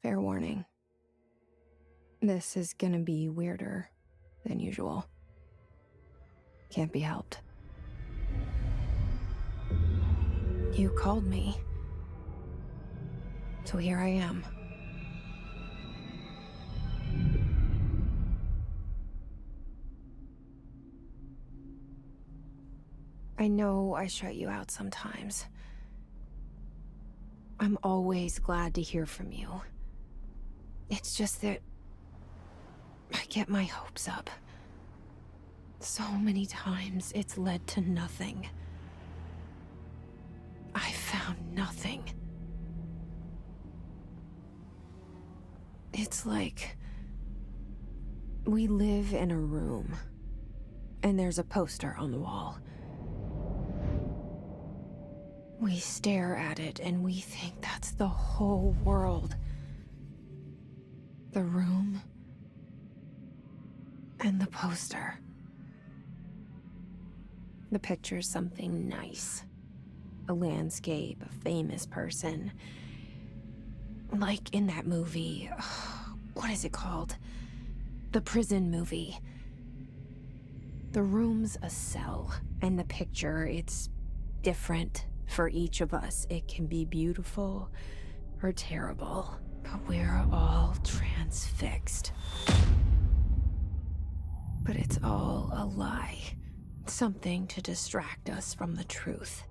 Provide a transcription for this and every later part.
Fair warning. This is gonna be weirder than usual. Can't be helped. You called me. So here I am. I know I shut you out sometimes. I'm always glad to hear from you. It's just that I get my hopes up. So many times it's led to nothing. I found nothing. It's like we live in a room, and there's a poster on the wall. We stare at it and we think that's the whole world. The room and the poster. The picture's something nice. A landscape, a famous person. Like in that movie, what is it called? The prison movie. The room's a cell, and the picture, it's different for each of us. It can be beautiful or terrible, but we're all transfixed. But it's all a lie. Something to distract us from the truth.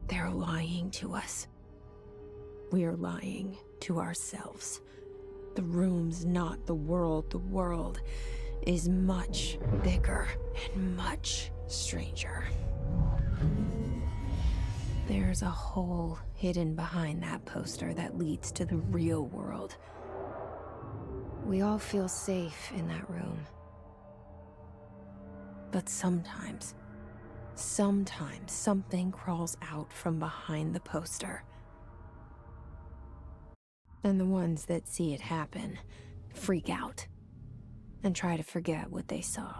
They're lying to us. We're lying to ourselves. The room's not the world. The world is much bigger and much stranger. There's a hole hidden behind that poster that leads to the real world. We all feel safe in that room. But sometimes something crawls out from behind the poster. And the ones that see it happen freak out and try to forget what they saw.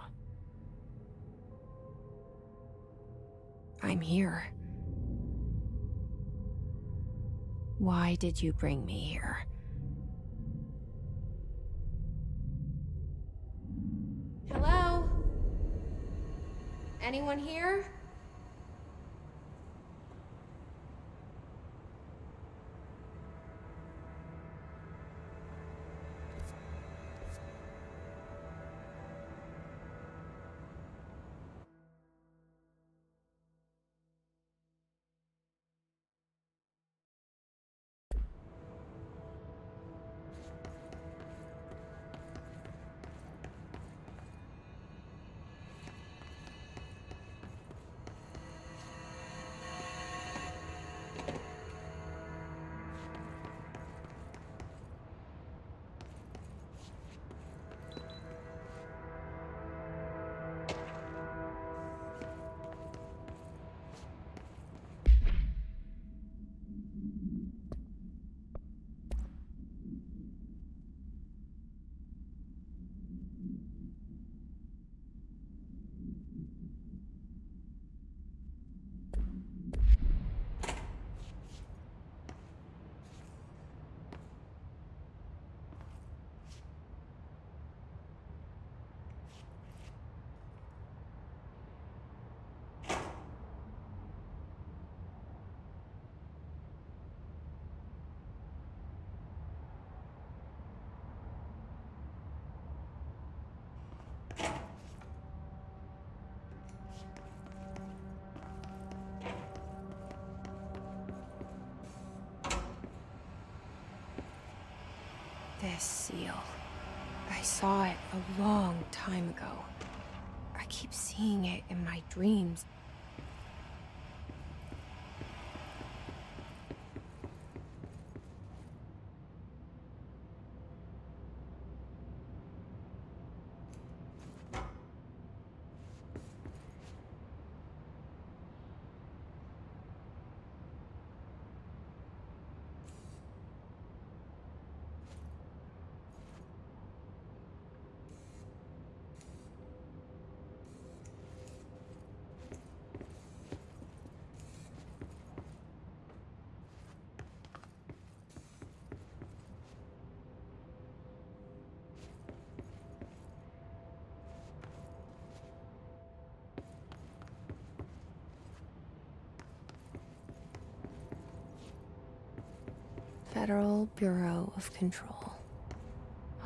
I'm here. Why did you bring me here? Hello? Anyone here? This seal. I saw it a long time ago. I keep seeing it in my dreams. Federal Bureau of Control.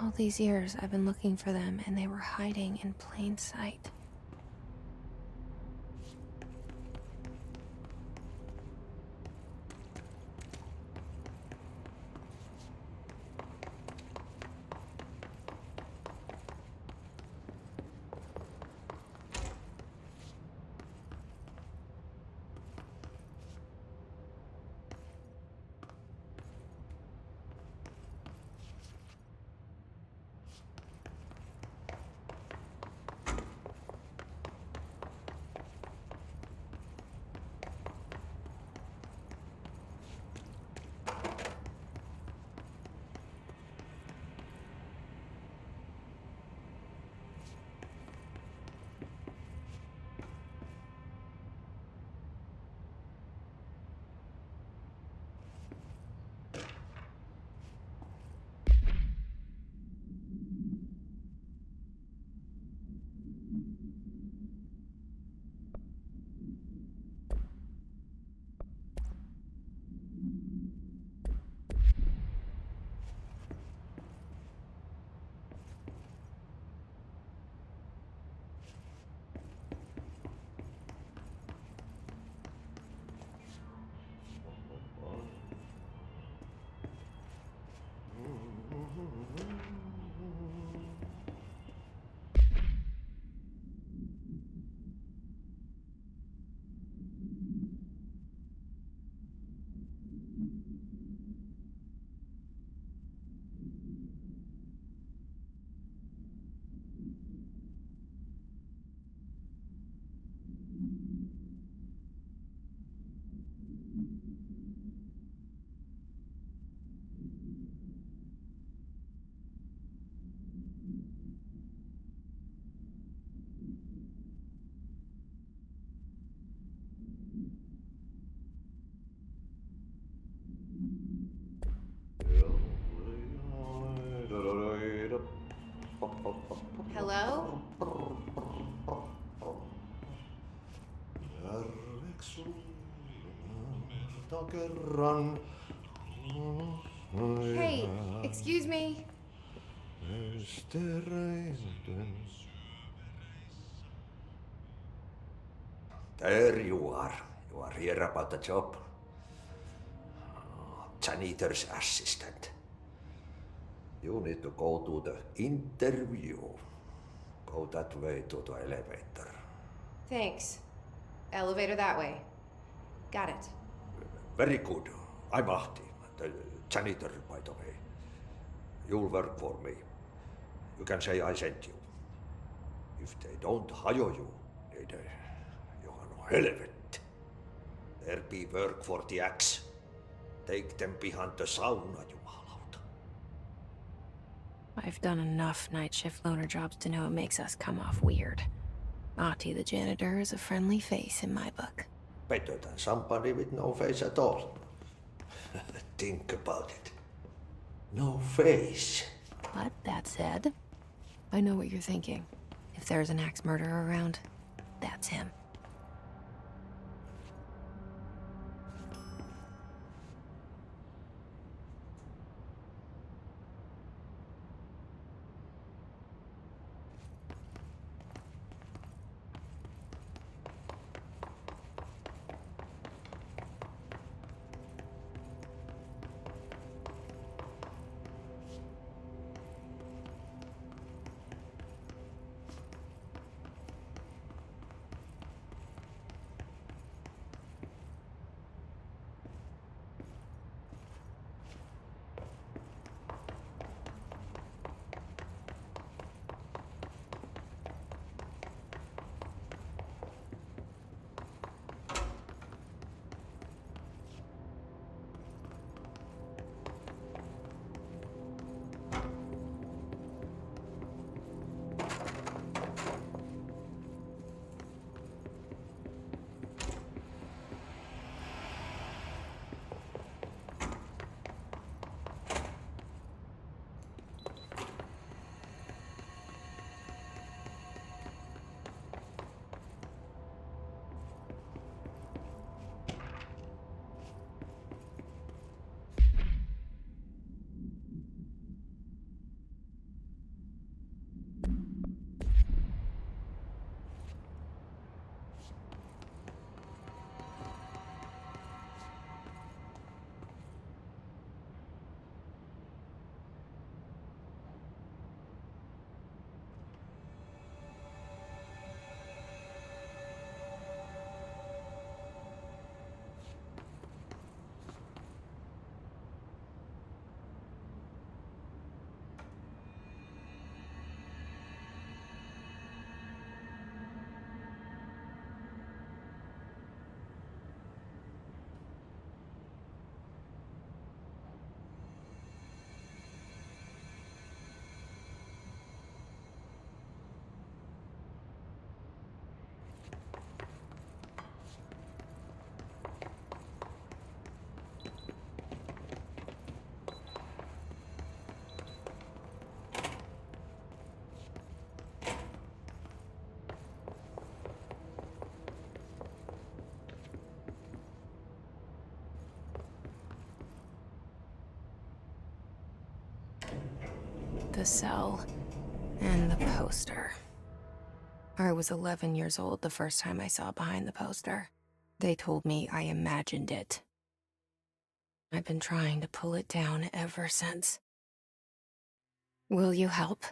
All these years I've been looking for them, and they were hiding in plain sight. Hello? Hey, excuse me. There you are. You are here about the job. Janitor's assistant. You need to go to the interview. Go that way to the elevator. Thanks. Elevator that way. Got it. Very good. I'm Ahti, the janitor, by the way. You'll work for me. You can say I sent you. If they don't hire you, you are no helvet. There be work for the axe. Take them behind the sauna, jumalauta. I've done enough night shift loner jobs to know it makes us come off weird. Ahti the janitor is a friendly face in my book. Better than somebody with no face at all. Think about it. No face. But that said, I know what you're thinking. If there's an axe murderer around, that's him. the cell, and the poster. I was 11 years old the first time I saw behind the poster. They told me I imagined it. I've been trying to pull it down ever since. Will you help?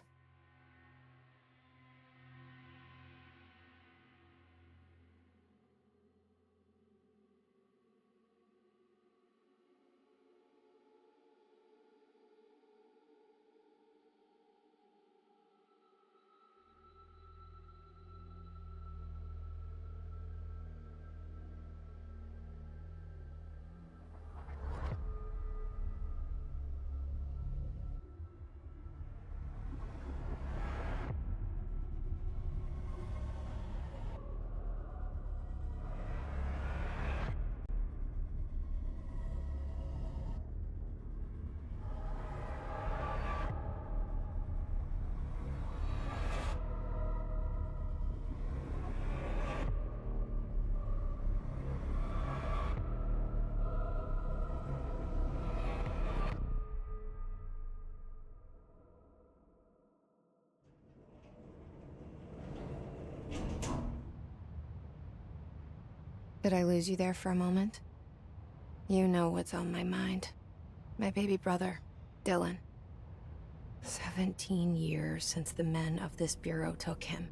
Did I lose you there for a moment? You know what's on my mind. My baby brother, Dylan. 17 years since the men of this bureau took him.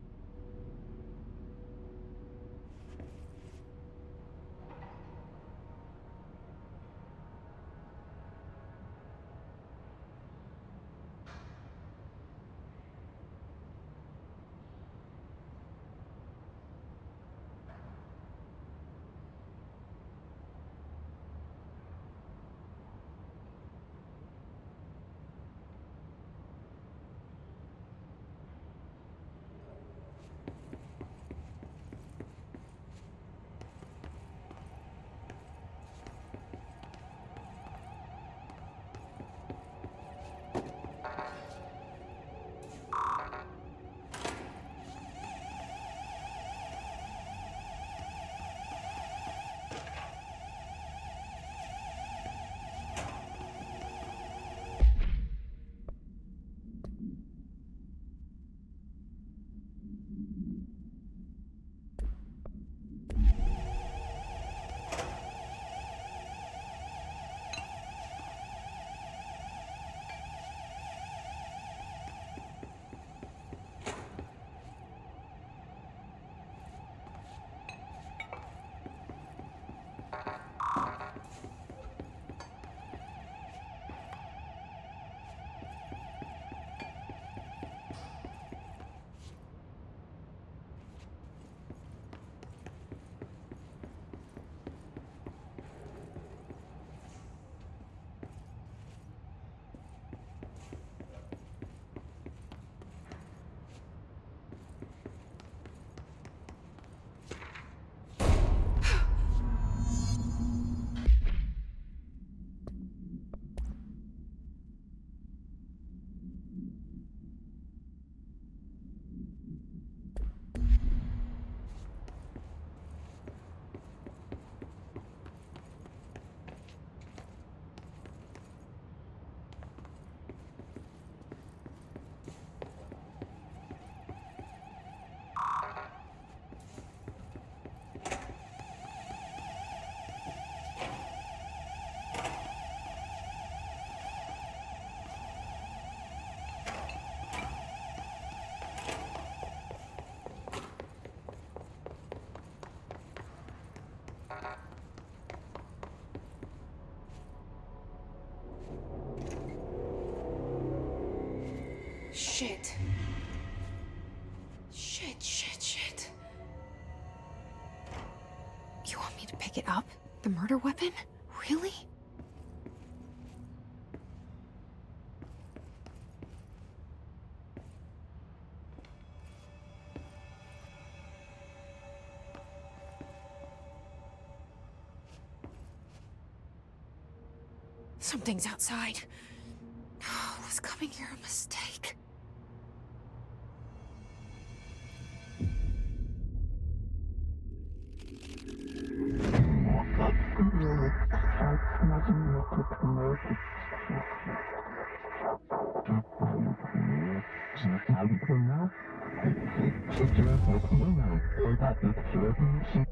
Shit. Shit. You want me to pick it up? The murder weapon? Really? Something's outside. Was coming here a mistake?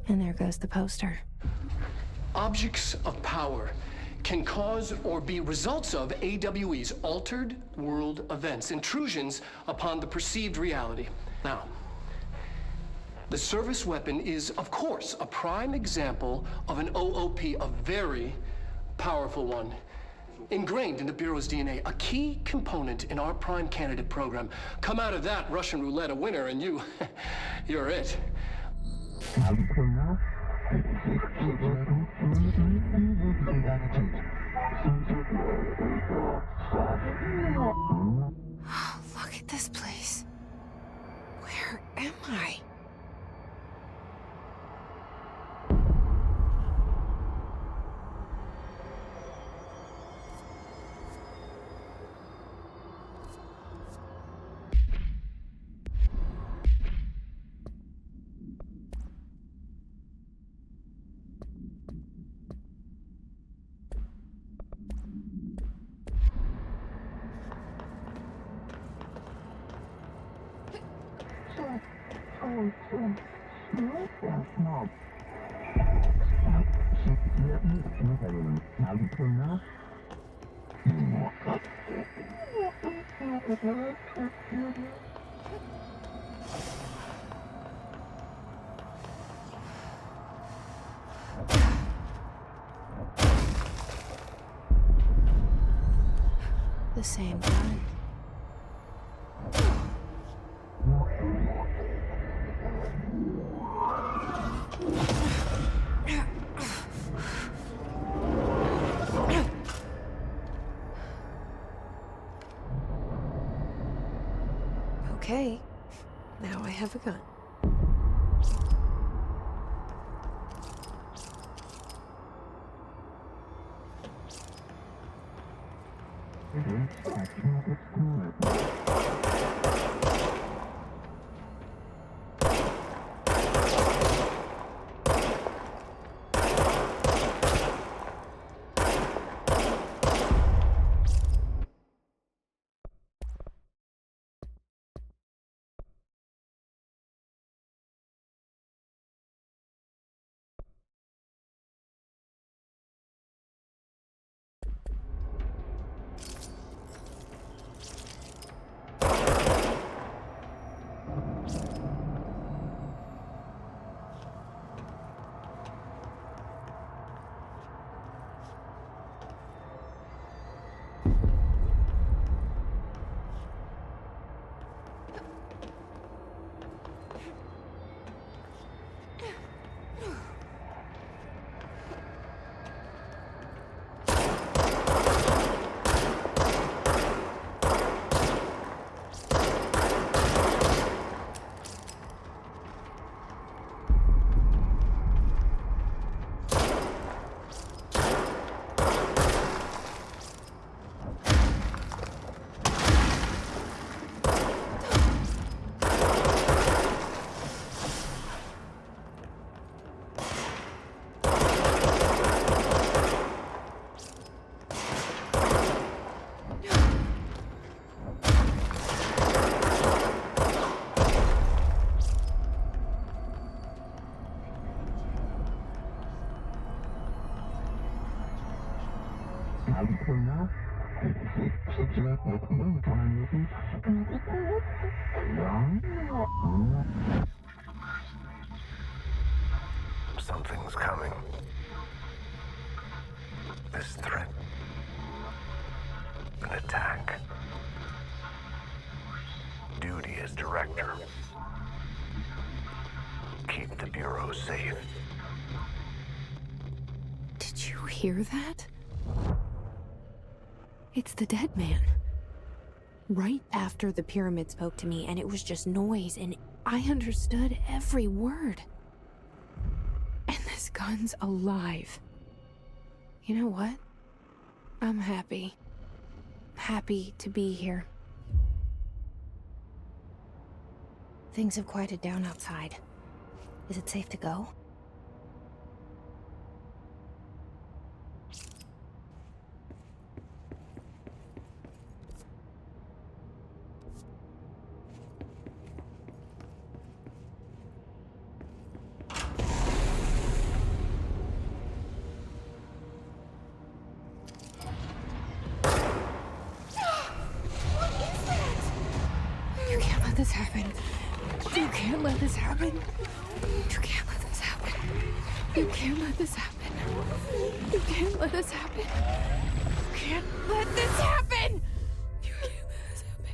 And there goes the poster. Objects of power can cause or be results of AWE's altered world events, intrusions upon the perceived reality. Now, the service weapon is, of course, a prime example of an OOP, a very powerful one, ingrained in the Bureau's DNA, a key component in our prime candidate program. Come out of that Russian roulette a winner, and you're it. Look at this place. Where am I? The same gun. Okay, now I have a gun. Something's coming. This threat. An attack. Duty as director. Keep the Bureau safe. Did you hear that? It's the dead man. Right after the pyramid spoke to me, and it was just noise, and I understood every word. And this gun's alive. You know what? I'm happy. Happy to be here. Things have quieted down outside. Is it safe to go? let this happen. You can't let this happen. You can't let this happen. You can't let this happen. You can't let this happen. You can't let this happen. You can't let this happen.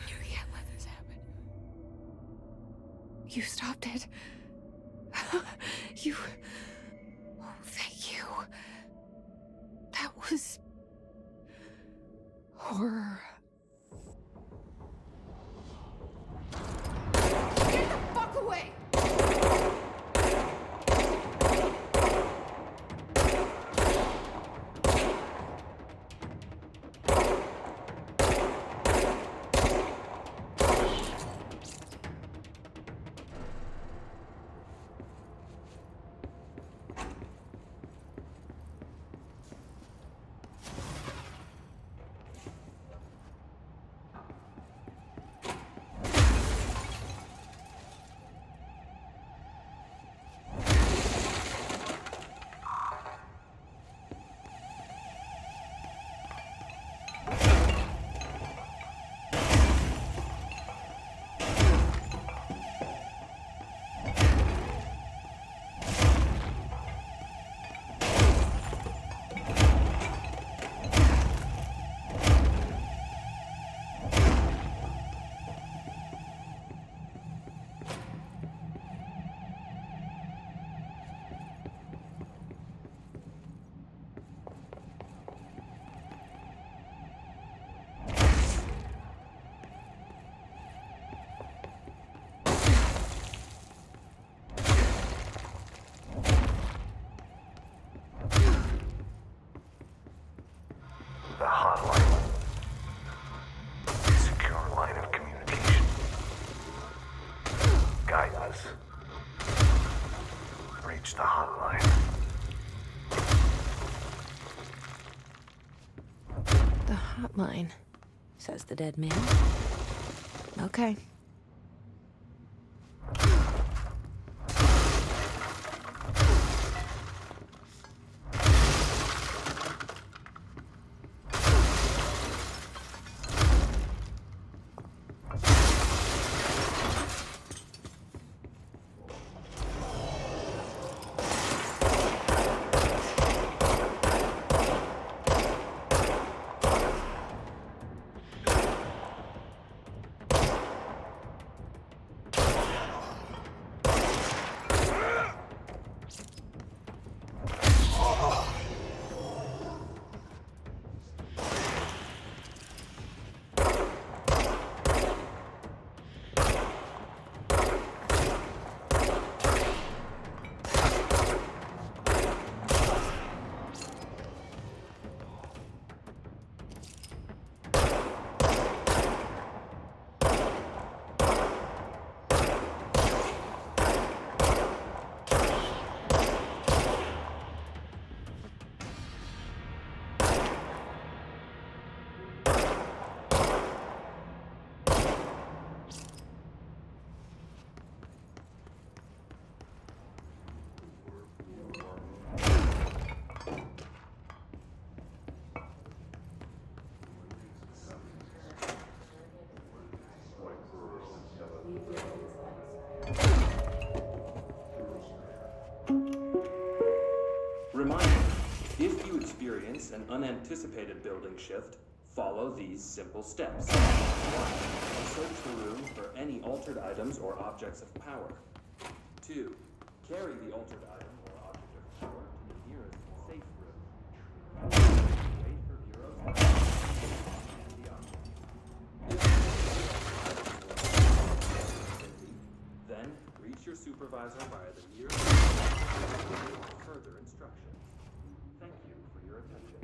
You can't let this happen. You stopped it. You... Oh, thank you. That was... horror. Get the fuck away! The hotline. Secure line of communication. Guidance. Reach the hotline. The hotline, says the dead man. Okay. Reminder, if you experience an unanticipated building shift, follow these simple steps. 1. Search the room for any altered items or objects of power. 2. Carry the altered item or object of power to the nearest safe room. Wait for Bureau's and the object. Then reach your supervisor via the nearest for further instructions. Thank you for your attention.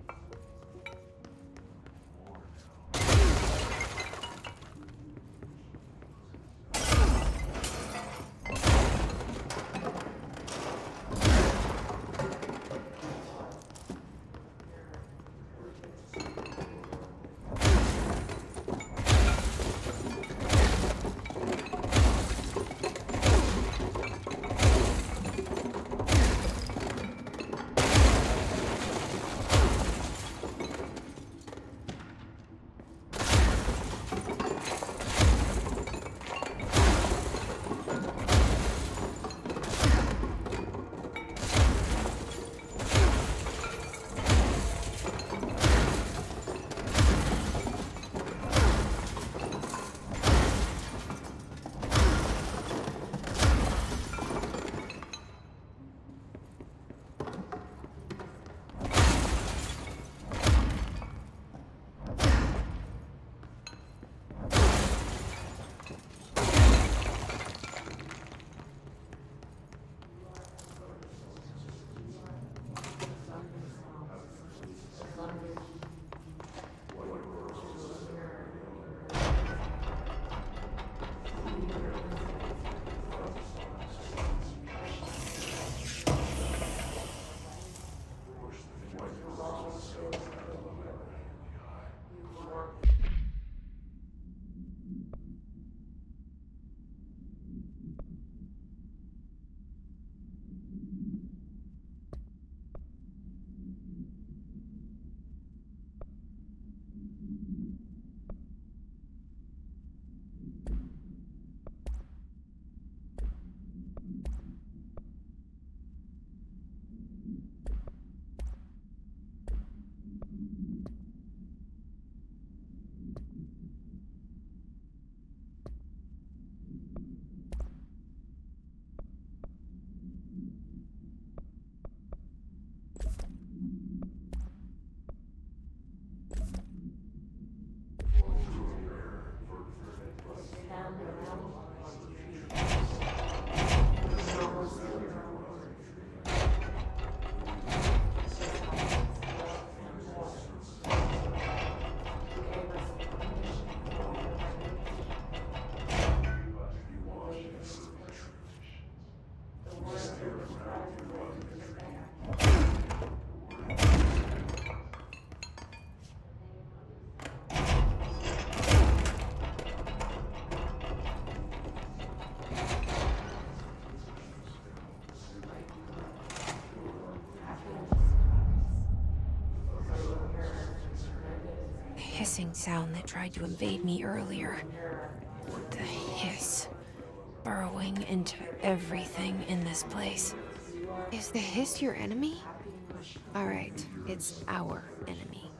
Hissing sound that tried to invade me earlier. The hiss. Burrowing into everything in this place. Is the hiss your enemy? Alright, it's our enemy.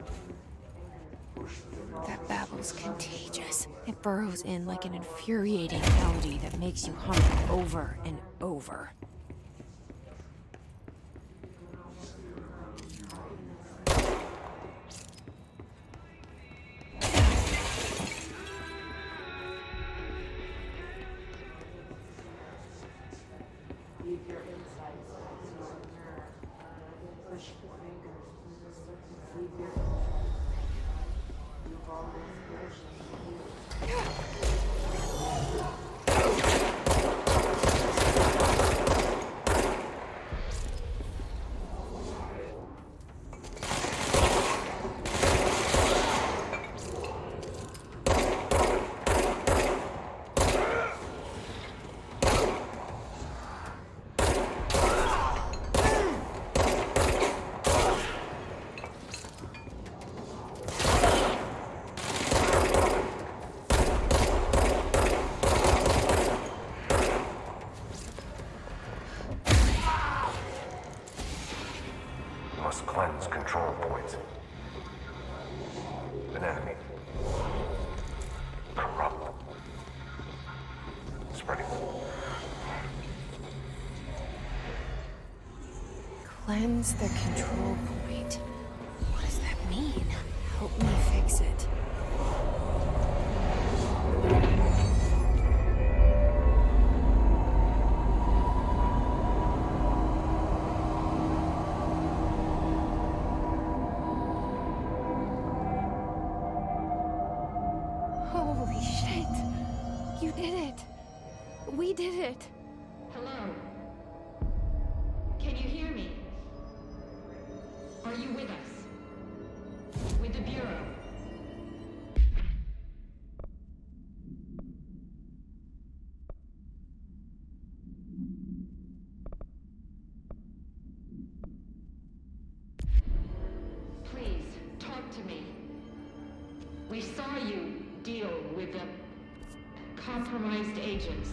That babble's contagious. It burrows in like an infuriating melody that makes you hum it over and over. Must cleanse control points. An enemy. Corrupt. Spreading. Cleanse the control point. What does that mean? Help me fix it. Holy shit. You did it. We did it. Hello? Can you hear me? Are you with us? With the Bureau? Please, talk to me. We saw you deal with the compromised agents.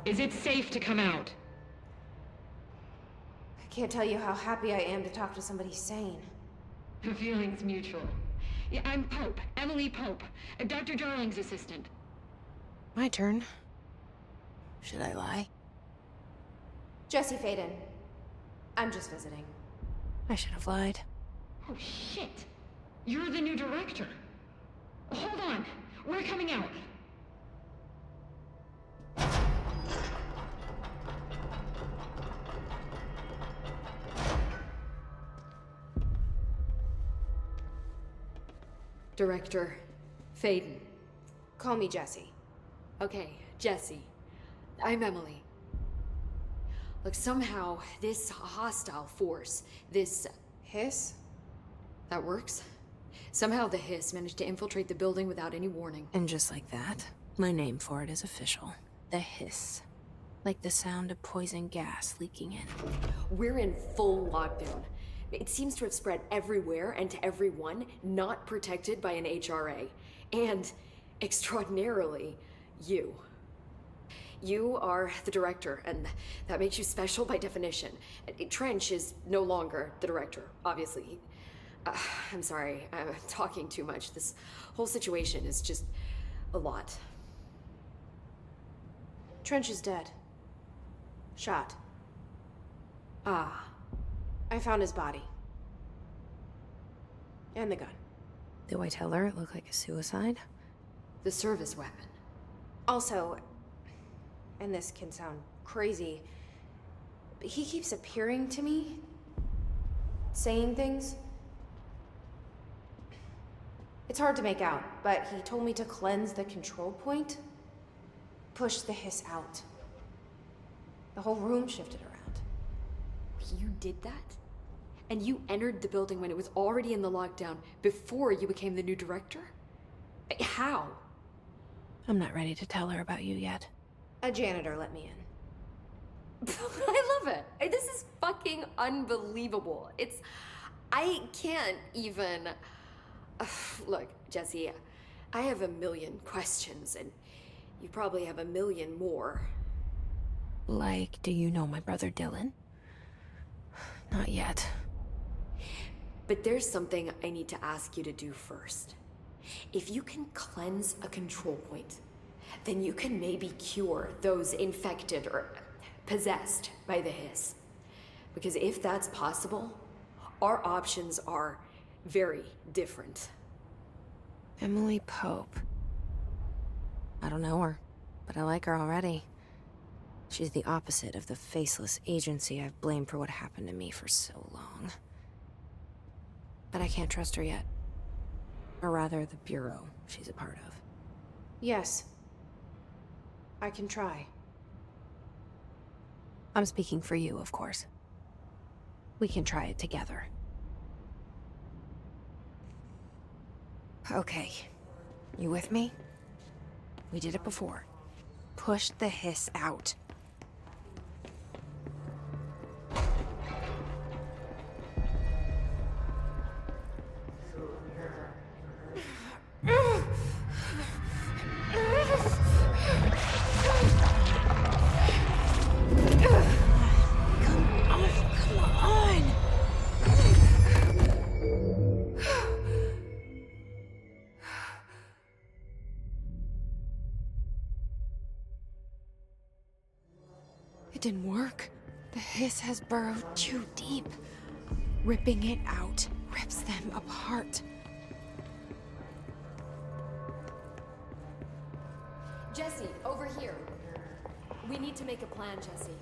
Is it safe to come out? I can't tell you how happy I am to talk to somebody sane. The feeling's mutual. Yeah, I'm Pope, Emily Pope, Dr. Darling's assistant. My turn. Should I lie? Jesse Faden. I'm just visiting. I should have lied. Oh, shit. You're the new director. Hold on. We're coming out. Director Faden. Call me Jesse. Okay, Jesse. I'm Emily. Look, somehow this hostile force, this... Hiss? that works? Somehow the hiss managed to infiltrate the building without any warning. And just like that, my name for it is official. The Hiss. Like the sound of poison gas leaking in. We're in full lockdown. It seems to have spread everywhere and to everyone not protected by an HRA. And, extraordinarily, you. You are the director, and that makes you special by definition. Trench is no longer the director, obviously. I'm sorry, I'm talking too much. This whole situation is just a lot. Trench is dead. Shot. Ah. I found his body. And the gun. Do I tell her it looked like a suicide? The service weapon. Also, and this can sound crazy, but he keeps appearing to me, saying things. It's hard to make out, but he told me to cleanse the control point, push the hiss out. The whole room shifted around. You did that? And you entered the building when it was already in the lockdown before you became the new director? How? I'm not ready to tell her about you yet. A janitor let me in. I love it. This is fucking unbelievable. I can't even... Look, Jesse, I have a million questions, and you probably have a million more. Like, do you know my brother Dylan? Not yet. But there's something I need to ask you to do first. If you can cleanse a control point, then you can maybe cure those infected or possessed by the hiss. Because if that's possible, our options are very different. Emily Pope. I don't know her, but I like her already. She's the opposite of the faceless agency I've blamed for what happened to me for so long. But I can't trust her yet. Or rather, the bureau she's a part of. Yes. I can try. I'm speaking for you, of course. We can try it together. Okay. You with me? We did it before. Push the hiss out. It didn't work. The hiss has burrowed too deep. Ripping it out rips them apart. Jesse, over here. We need to make a plan, Jesse.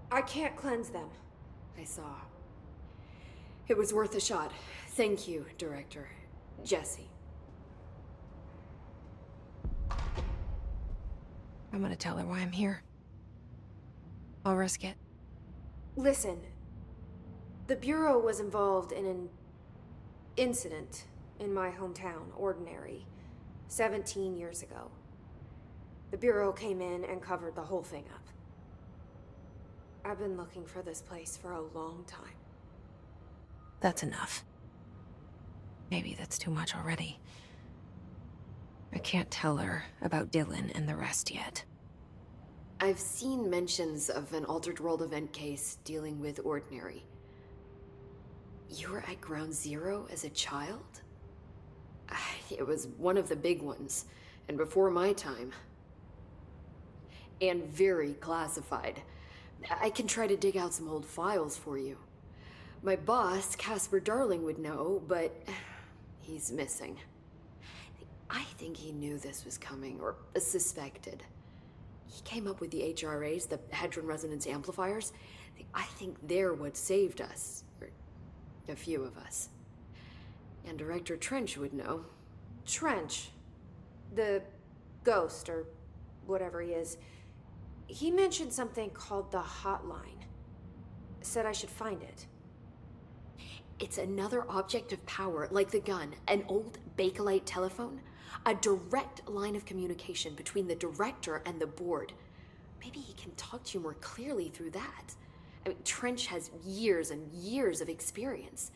I can't cleanse them. I saw. It was worth a shot. Thank you, Director. Jesse. I'm gonna tell her why I'm here. I'll risk it. Listen. The Bureau was involved in an incident in my hometown, Ordinary, 17 years ago. The Bureau came in and covered the whole thing up. I've been looking for this place for a long time. That's enough. Maybe that's too much already. I can't tell her about Dylan and the rest yet. I've seen mentions of an Altered World event case dealing with Ordinary. You were at Ground Zero as a child? It was one of the big ones. And before my time. And very classified. I can try to dig out some old files for you. My boss, Casper Darling, would know, but he's missing. I think he knew this was coming, or suspected. He came up with the HRAs, the Hadron Resonance Amplifiers. I think they're what saved us. Or a few of us. And Director Trench would know. Trench. The ghost, or whatever he is. He mentioned something called the hotline. Said I should find it. It's another object of power, like the gun, an old Bakelite telephone. A direct line of communication between the director and the board. Maybe he can talk to you more clearly through that. I mean, Trench has years and years of experience.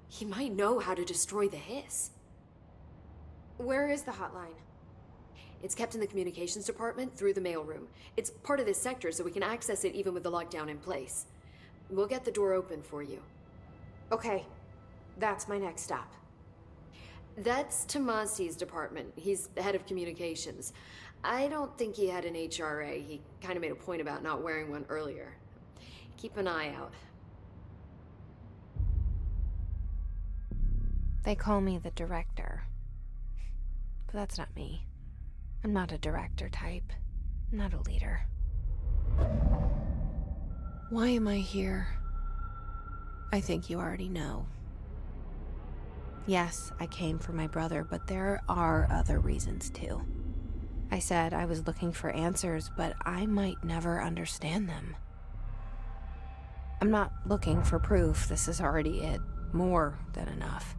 He might know how to destroy the hiss. Where is the hotline? It's kept in the communications department through the mailroom. It's part of this sector, so we can access it even with the lockdown in place. We'll get the door open for you. Okay, that's my next stop. That's Tomasi's department. He's the head of communications. I don't think he had an HRA. He kind of made a point about not wearing one earlier. Keep an eye out. They call me the director. But that's not me. I'm not a director type. I'm not a leader. Why am I here? I think you already know. Yes, I came for my brother, but there are other reasons too. I said I was looking for answers, but I might never understand them. I'm not looking for proof. This is already it. More than enough.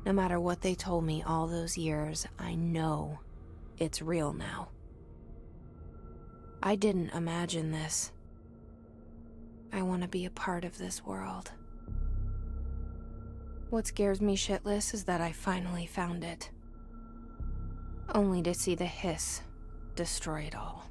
No matter what they told me all those years, I know it's real now. I didn't imagine this. I want to be a part of this world. What scares me shitless is that I finally found it. Only to see the hiss destroy it all.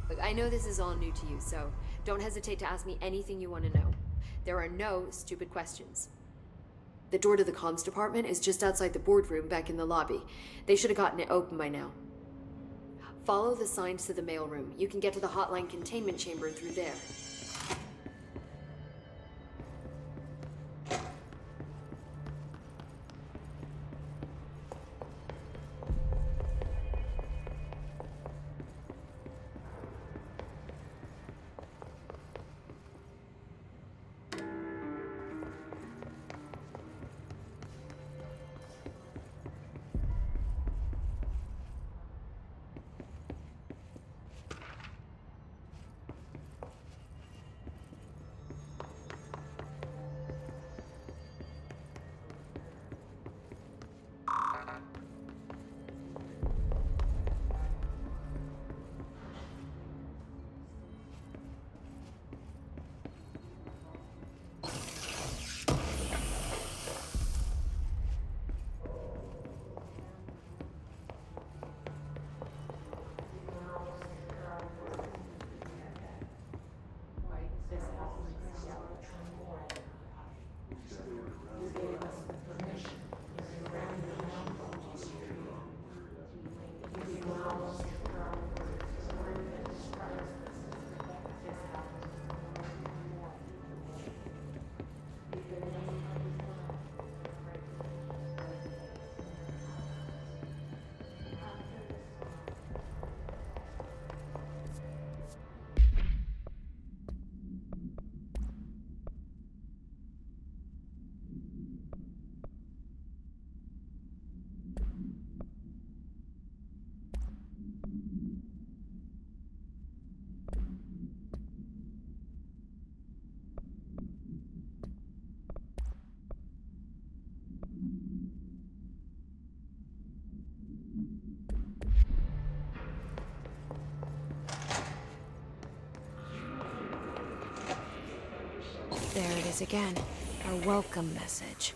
Look, I know this is all new to you, so don't hesitate to ask me anything you want to know. There are no stupid questions. The door to the comms department is just outside the boardroom back in the lobby. They should have gotten it open by now. Follow the signs to the mailroom. You can get to the hotline containment chamber through there. There it is again. Our welcome message.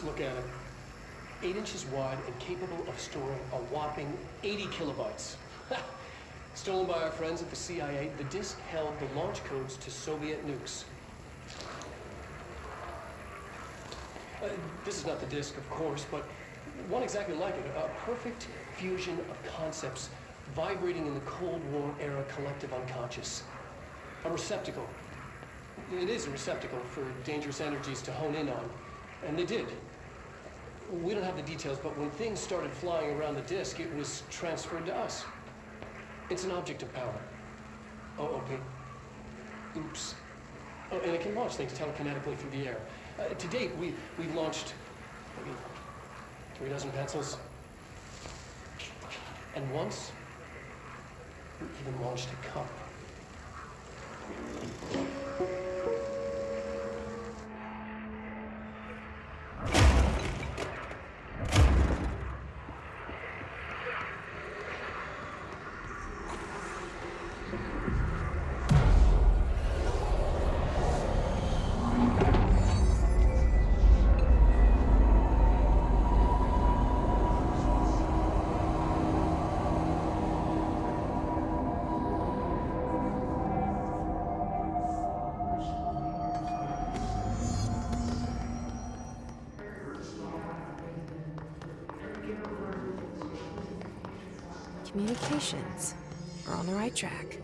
Just look at it. 8 inches wide and capable of storing a whopping 80 kilobytes. Stolen by our friends at the CIA, the disk held the launch codes to Soviet nukes. This is not the disk, of course, but one exactly like it. A perfect fusion of concepts vibrating in the Cold War era collective unconscious. A receptacle. It is a receptacle for dangerous energies to hone in on. And they did. We don't have the details, but when things started flying around the disk, it was transferred to us. It's an object of power. Oh, okay. Oops. Oh, and it can launch things telekinetically through the air. To date, we've launched maybe 3 dozen pencils. And once, we even launched a cup. Communications. We're on the right track.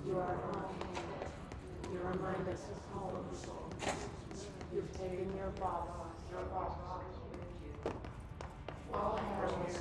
You are home. Your mind is home. You've taken your box. All hands.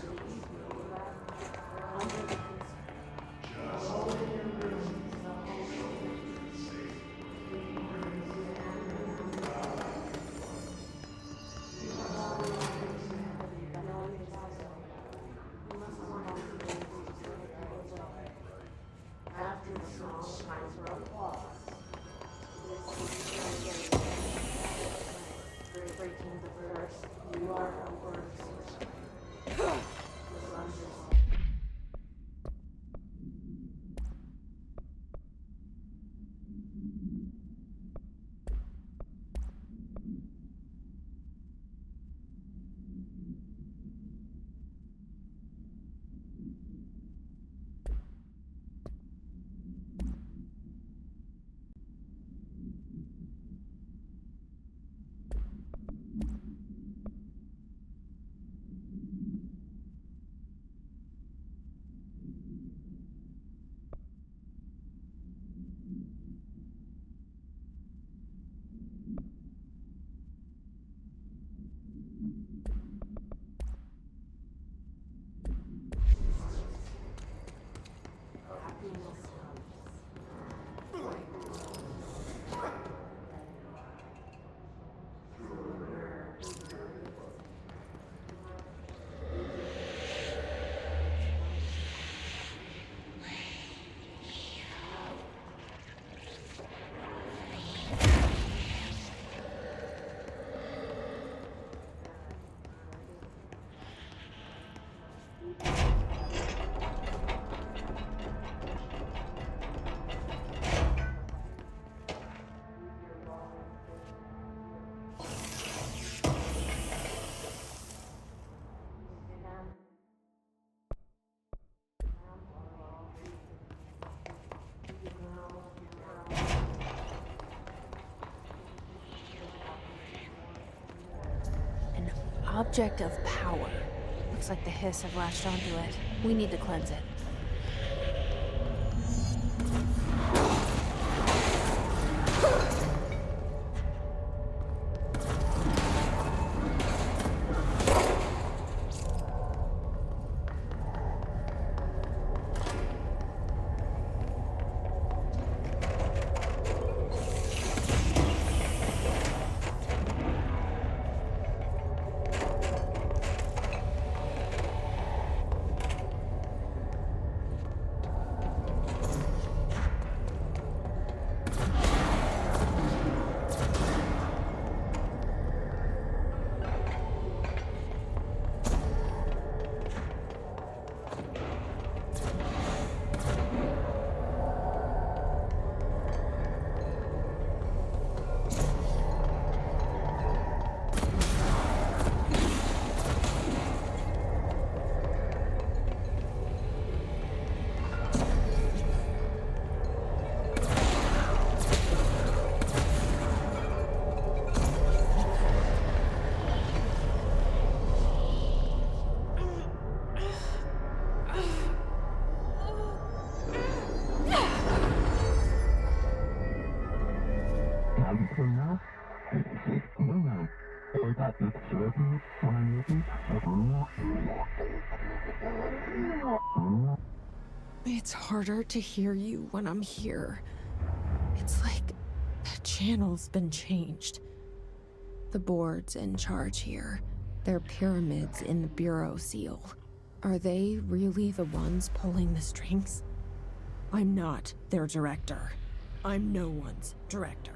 Object of power. Looks like the hiss have latched onto it. We need to cleanse it. It's harder to hear you when I'm here. It's like the channel's been changed. The board's in charge here. They're pyramids in the bureau seal. Are they really the ones pulling the strings? I'm not their director. I'm no one's director.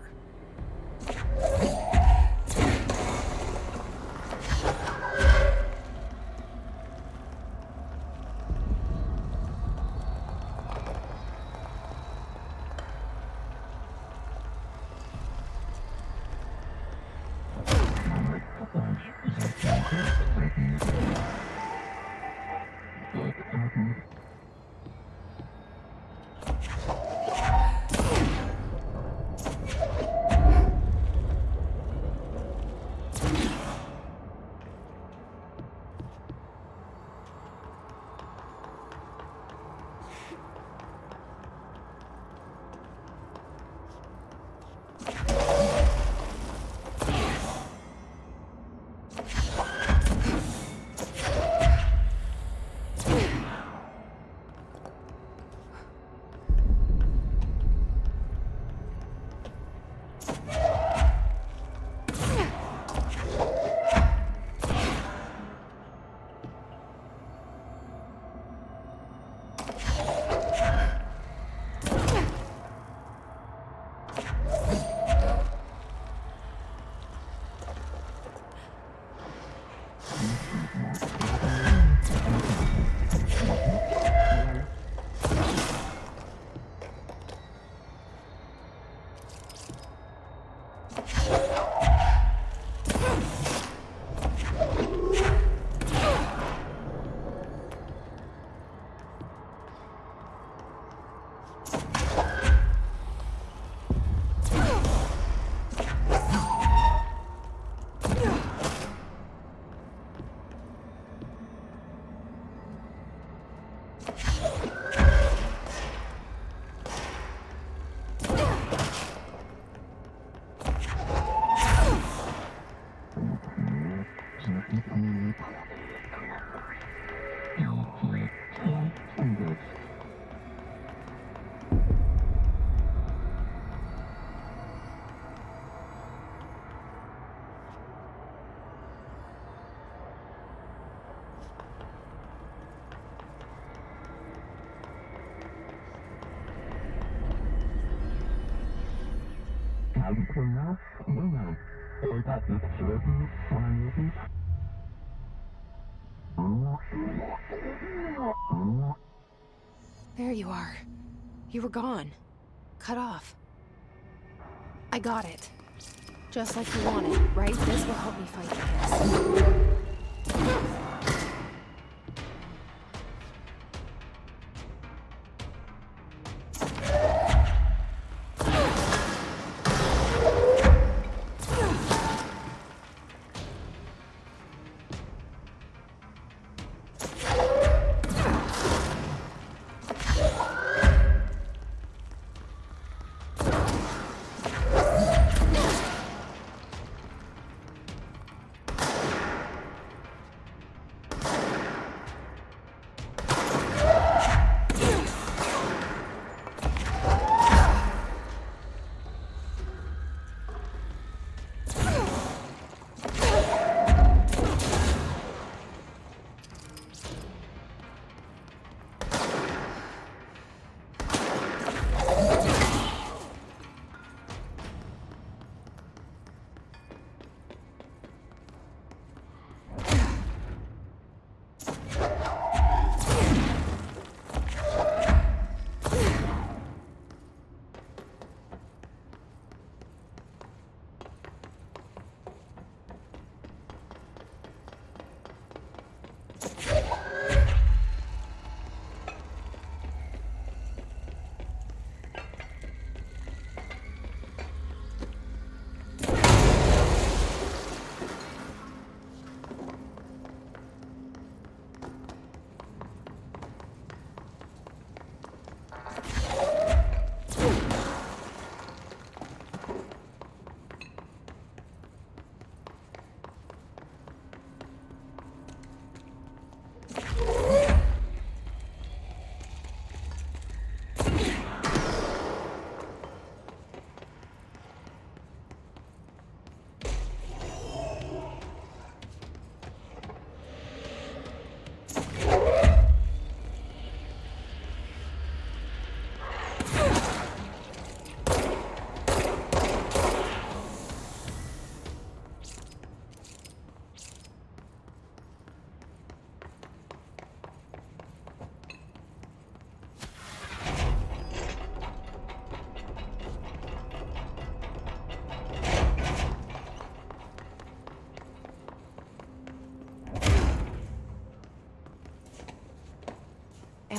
There you are. You were gone. Cut off. I got it. Just like you wanted, right? This will help me fight this.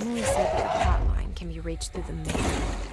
Emily said that the hotline can be reached through the mail.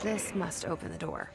This must open the door.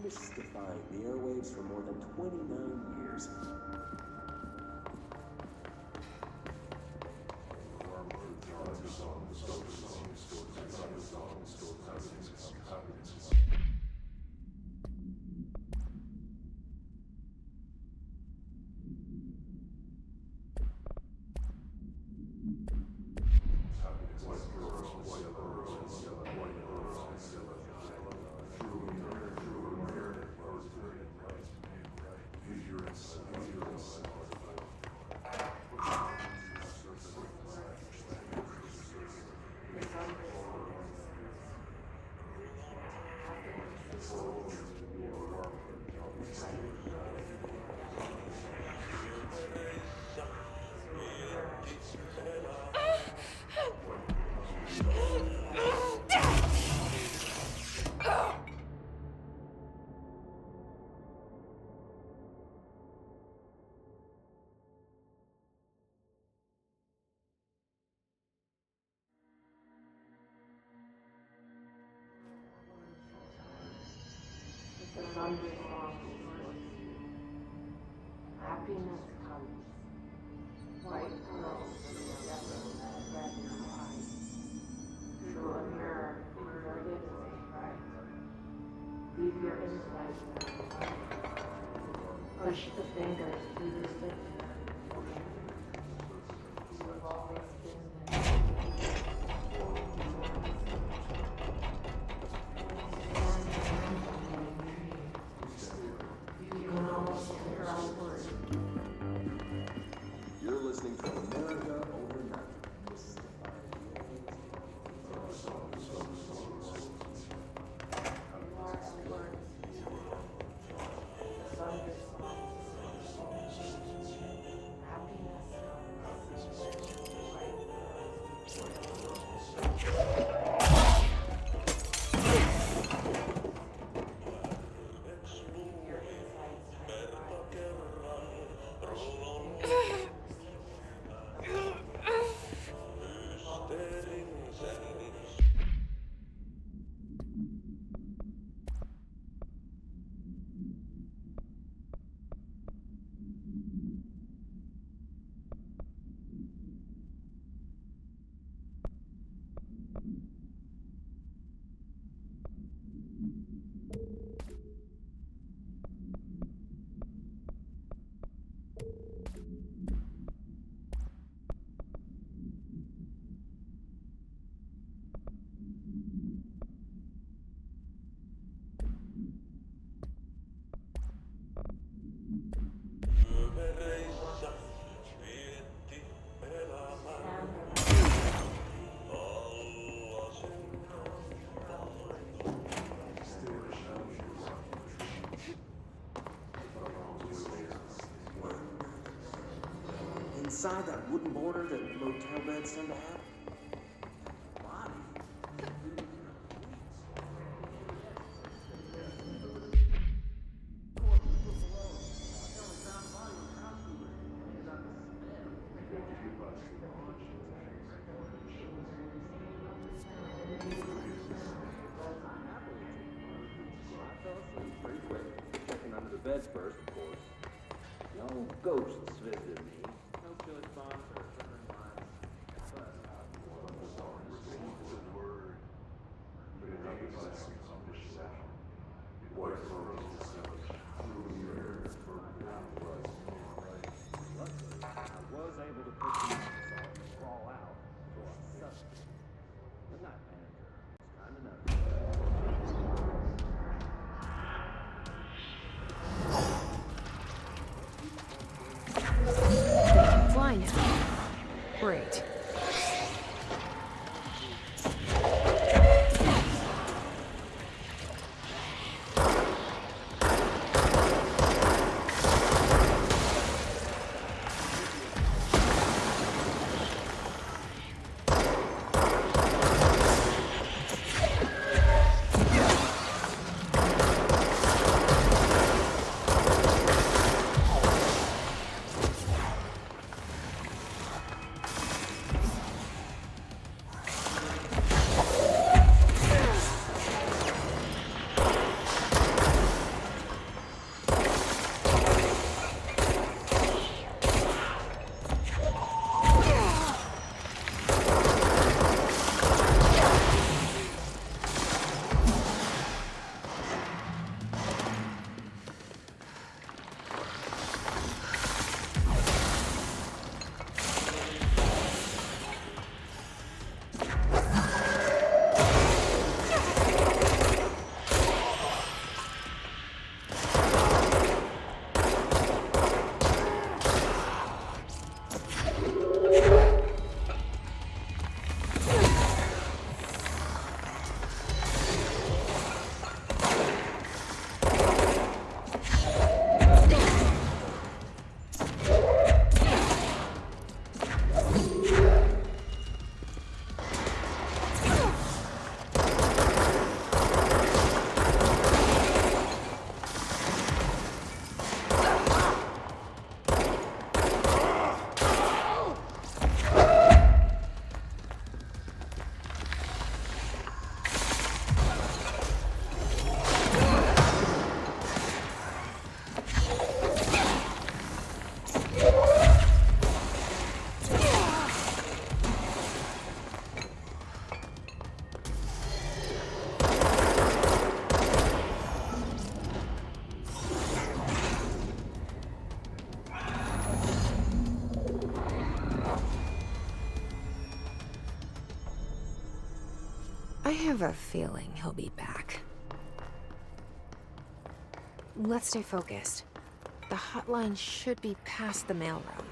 mystifying the airwaves for more than 29 years. Happiness comes. White girls red in her eyes. Through a mirror inverted right. Leave your insides there. Push the fingers through the stick. You've always been there. You can almost hear our words. You're listening to America Overnight. Inside that wooden border that motel beds tend to have? Pretty quick. Checking under the beds first, of course. No ghosts visited me. No killer spots or certain lines. Luckily, I was able to put the on and crawl out before I suffocated. Good night, manager. It's time to know. Fly now. Great. I have a feeling he'll be back. Let's stay focused. The hotline should be past the mailroom.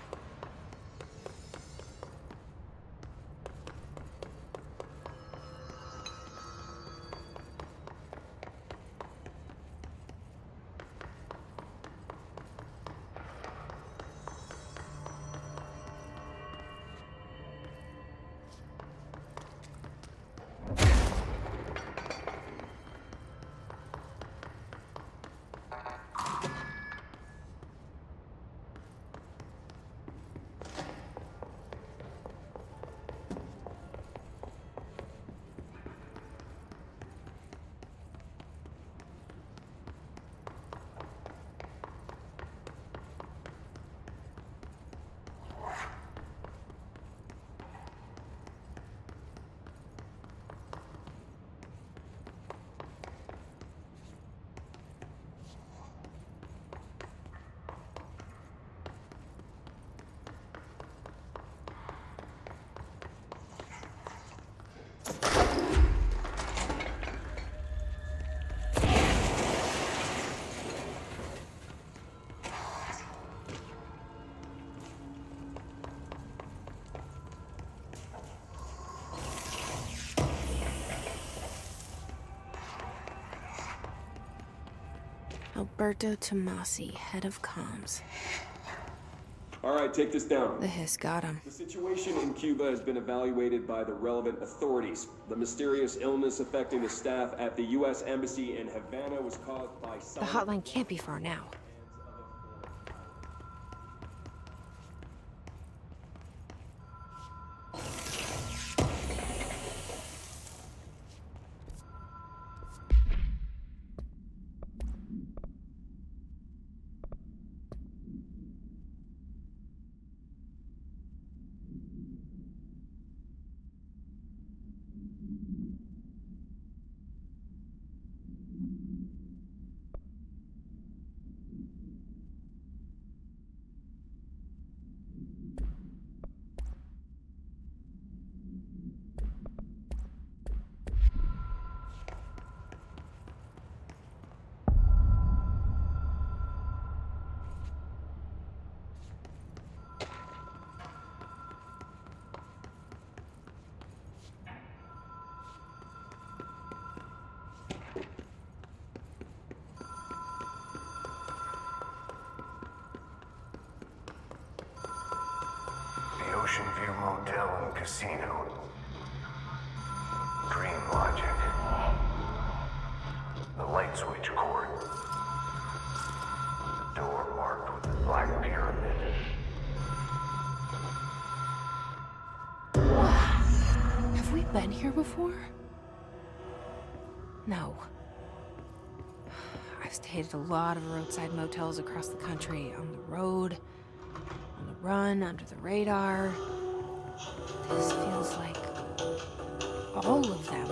Alberto Tomasi, head of comms. All right, take this down. The hiss got him. The situation in Cuba has been evaluated by the relevant authorities. The mysterious illness affecting the staff at the U.S. Embassy in Havana was caused by... The hotline can't be far now. Ocean View Motel and Casino. Dream Logic. The light switch cord. Door marked with the black pyramid. Have we been here before? No. I've stayed at a lot of roadside motels across the country, on the road, on the run, under the radar. This feels like all of them,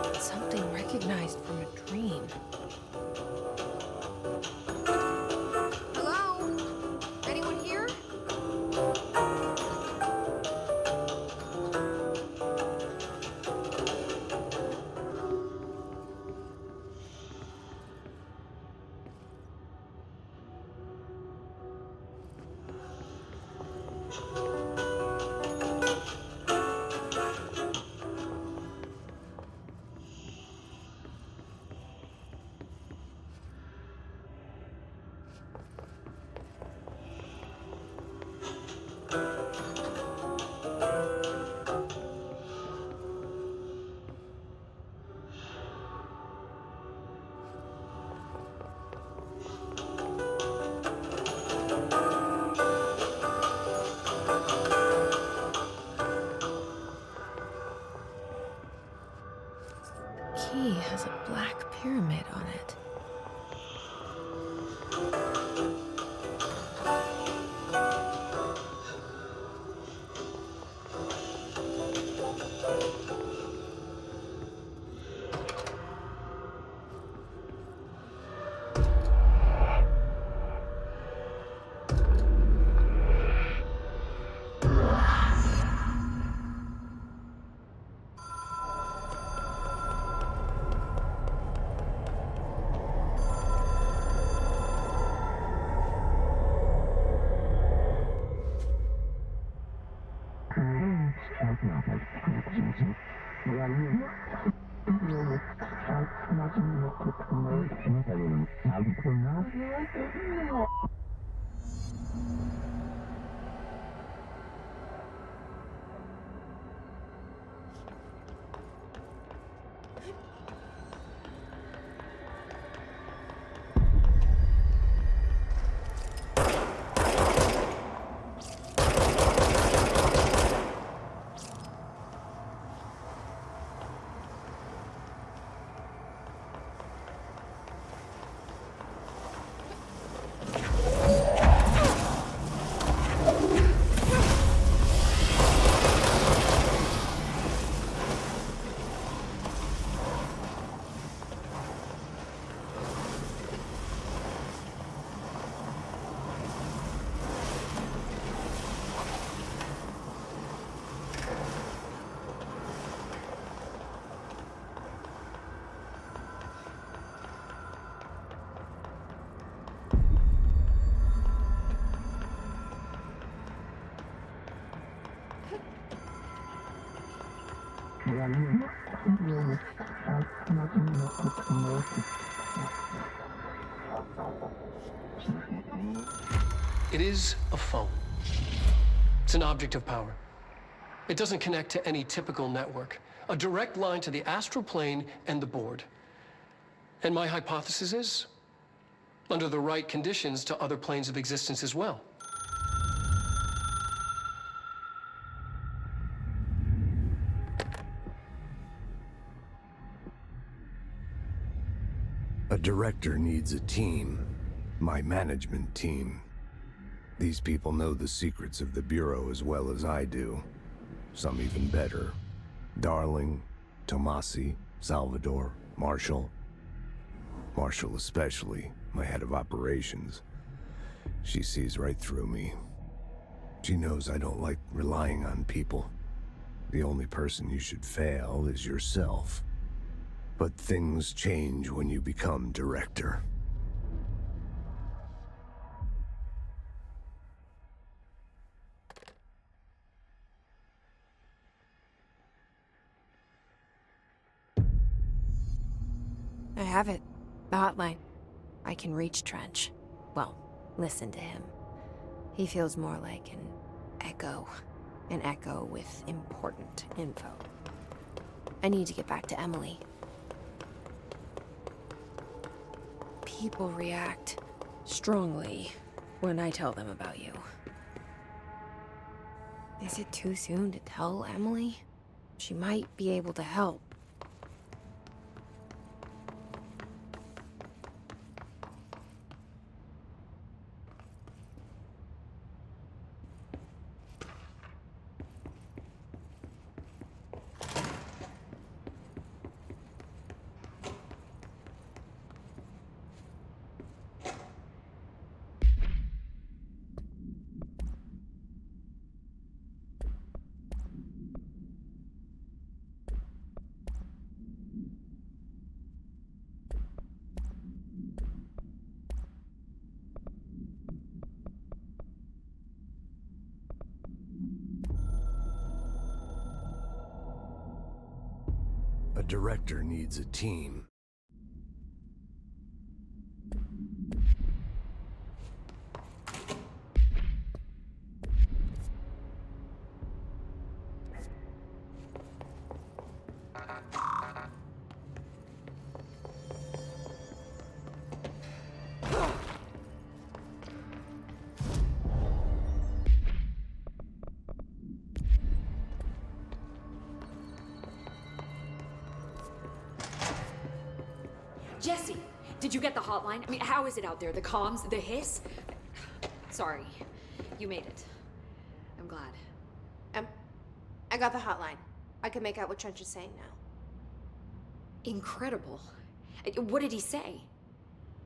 like something recognized from a dream. Hello? Anyone here? Key has a black pyramid on it. It is a phone. It's an object of power. It doesn't connect to any typical network. A direct line to the astral plane and the board. And my hypothesis is, under the right conditions, to other planes of existence as well. A director needs a team. My management team. These people know the secrets of the Bureau as well as I do. Some even better. Darling, Tomasi, Salvador, Marshall. Marshall especially, my head of operations. She sees right through me. She knows I don't like relying on people. The only person you should fail is yourself. But things change when you become director. I have it. The hotline. I can reach Trench. Well, listen to him. He feels more like an echo. An echo with important info. I need to get back to Emily. People react strongly when I tell them about you. Is it too soon to tell Emily? She might be able to help. A director needs a team. Jesse, did you get the hotline? I mean, how is it out there? The comms, the hiss? Sorry, you made it. I'm glad. I got the hotline. I can make out what Trench is saying now. Incredible. What did he say?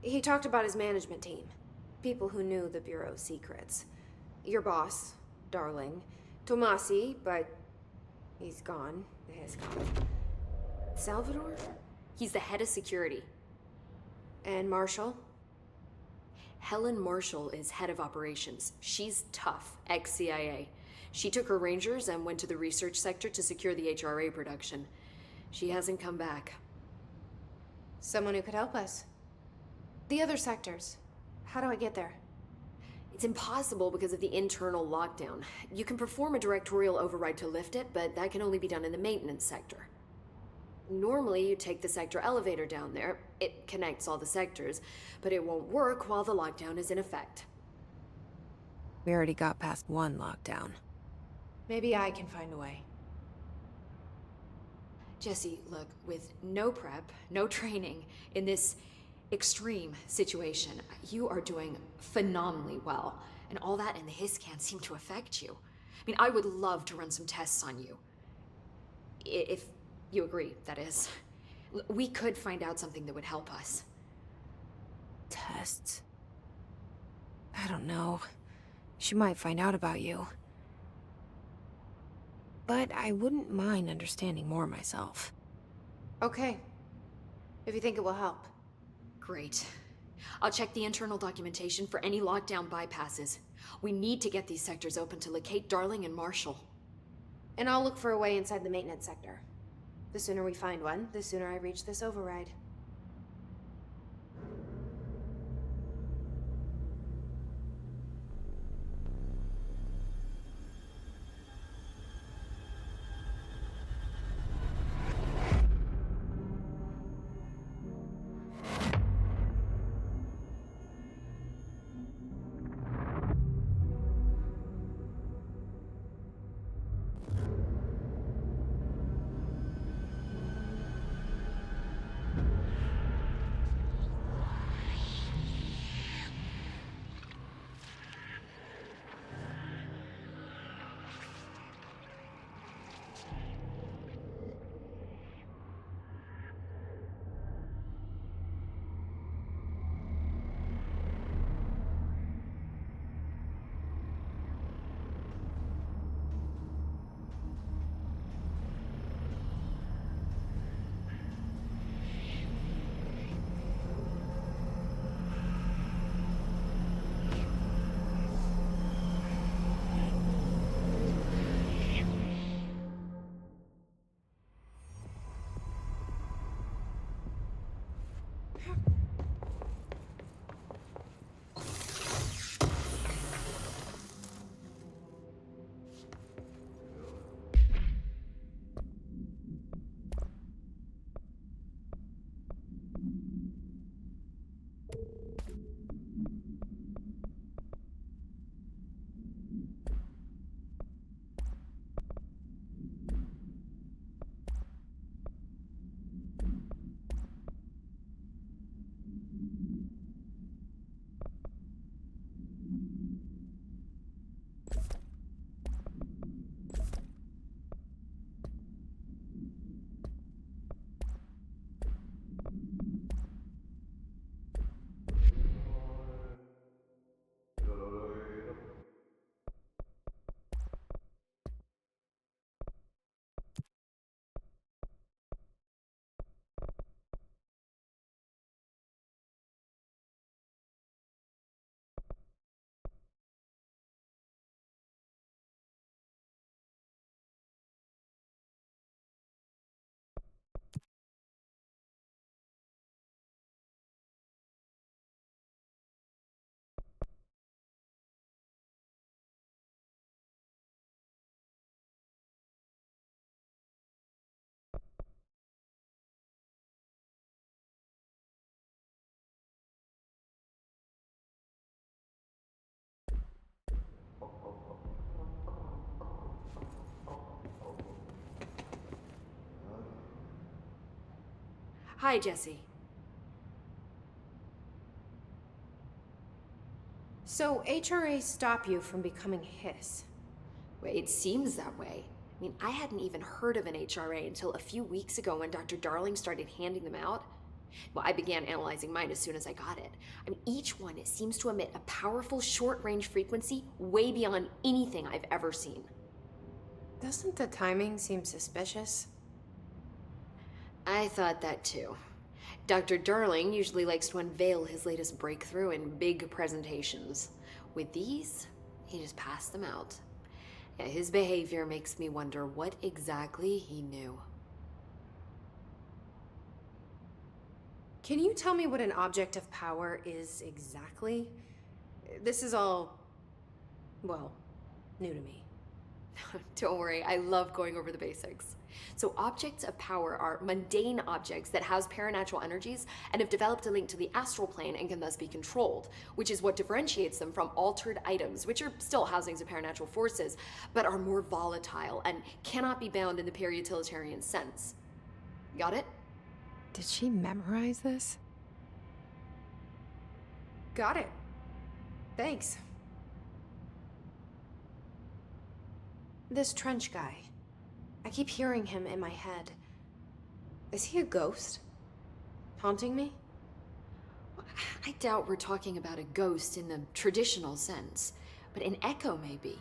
He talked about his management team. People who knew the Bureau's secrets. Your boss, Darling. Tomasi, but he's gone. He's gone. Salvador? He's the head of security. And Marshall? Helen Marshall is head of operations. She's tough, ex-CIA. She took her rangers and went to the research sector to secure the HRA production. She hasn't come back. Someone who could help us. The other sectors. How do I get there? It's impossible because of the internal lockdown. You can perform a directorial override to lift it, but that can only be done in the maintenance sector. Normally, you take the sector elevator down there. It connects all the sectors, but it won't work while the lockdown is in effect. We already got past one lockdown. Maybe I can find a way. Jesse, look, with no prep, no training, in this extreme situation, you are doing phenomenally well. And all that and the hiss can't seem to affect you. I mean, I would love to run some tests on you. If you agree, that is. We could find out something that would help us. Tests? I don't know. She might find out about you. But I wouldn't mind understanding more myself. Okay. If you think it will help. Great. I'll check the internal documentation for any lockdown bypasses. We need to get these sectors open to locate Darling and Marshall. And I'll look for a way inside the maintenance sector. The sooner we find one, the sooner I reach this override. Hi, Jesse. So, HRA stop you from becoming Hiss? Well, it seems that way. I mean, I hadn't even heard of an HRA until a few weeks ago when Dr. Darling started handing them out. Well, I began analyzing mine as soon as I got it. I mean, each one seems to emit a powerful short-range frequency way beyond anything I've ever seen. Doesn't the timing seem suspicious? I thought that too. Dr. Darling usually likes to unveil his latest breakthrough in big presentations. With these, he just passed them out. Yeah, his behavior makes me wonder what exactly he knew. Can you tell me what an object of power is exactly? This is all, well, new to me. Don't worry, I love going over the basics. So objects of power are mundane objects that house paranatural energies and have developed a link to the astral plane and can thus be controlled, which is what differentiates them from altered items, which are still housings of paranatural forces, but are more volatile and cannot be bound in the pure utilitarian sense. Got it? Did she memorize this? Got it. Thanks. This trench guy. I keep hearing him in my head. Is he a ghost? Haunting me? I doubt we're talking about a ghost in the traditional sense, but an echo maybe.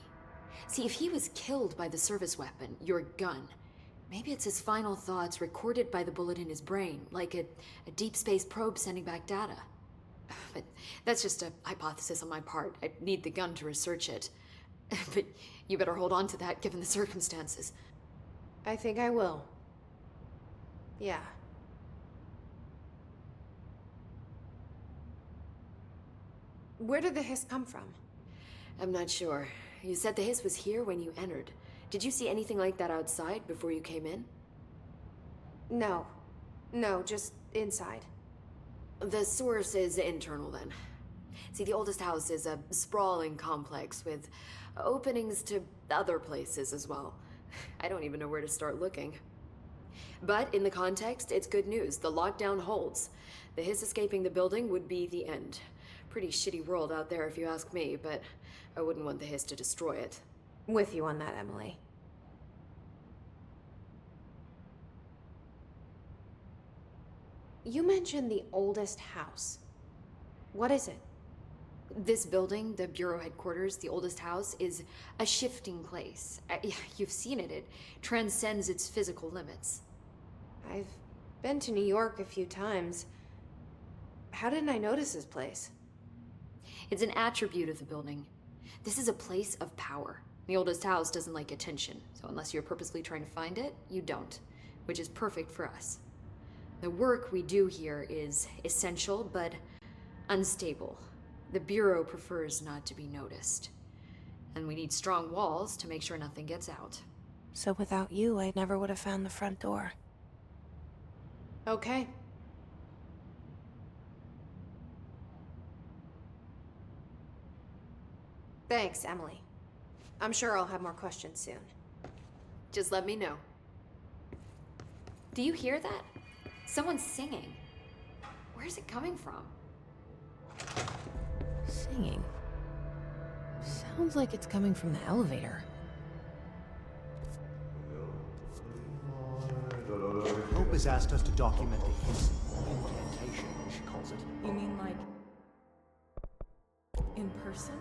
See, if he was killed by the service weapon, your gun, maybe it's his final thoughts recorded by the bullet in his brain, like a deep space probe sending back data. But that's just a hypothesis on my part. I need the gun to research it. But you better hold on to that given the circumstances. I think I will. Yeah. Where did the hiss come from? I'm not sure. You said the hiss was here when you entered. Did you see anything like that outside before you came in? No. No, just inside. The source is internal then. See, the oldest house is a sprawling complex with openings to other places as well. I don't even know where to start looking. But in the context, it's good news. The lockdown holds. The hiss escaping the building would be the end. Pretty shitty world out there if you ask me, but I wouldn't want the hiss to destroy it. With you on that, Emily. You mentioned the oldest house. What is it? This building, the Bureau headquarters, the oldest house, is a shifting place. You've seen it. It transcends its physical limits. I've been to New York a few times. How didn't I notice this place? It's an attribute of the building. This is a place of power. The oldest house doesn't like attention, so unless you're purposely trying to find it, you don't, which is perfect for us. The work we do here is essential, but unstable. The Bureau prefers not to be noticed. And we need strong walls to make sure nothing gets out. So without you, I never would have found the front door. Okay. Thanks, Emily. I'm sure I'll have more questions soon. Just let me know. Do you hear that? Someone's singing. Where's it coming from? Singing? Sounds like it's coming from the elevator. Hope has asked us to document the his incantation, as she calls it. You mean like in person?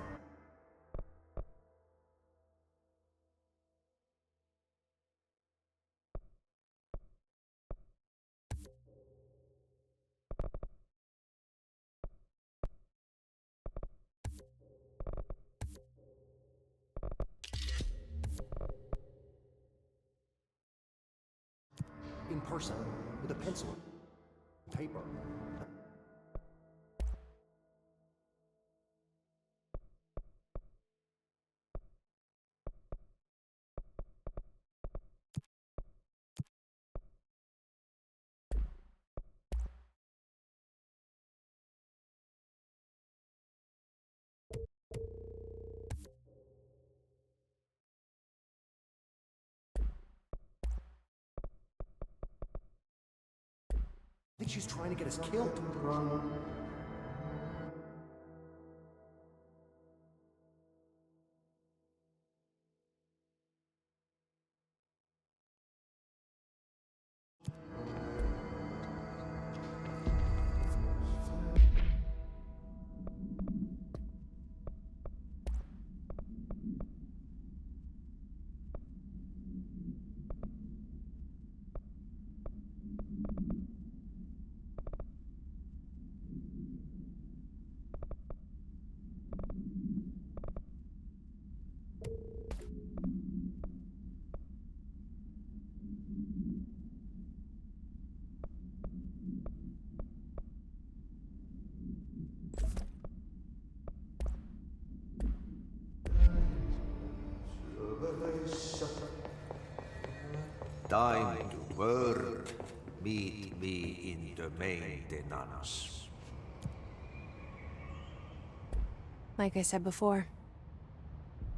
In person, with a pencil, paper. I think she's trying to get us killed. time to work. Meet me in the maintenance. Like I said before,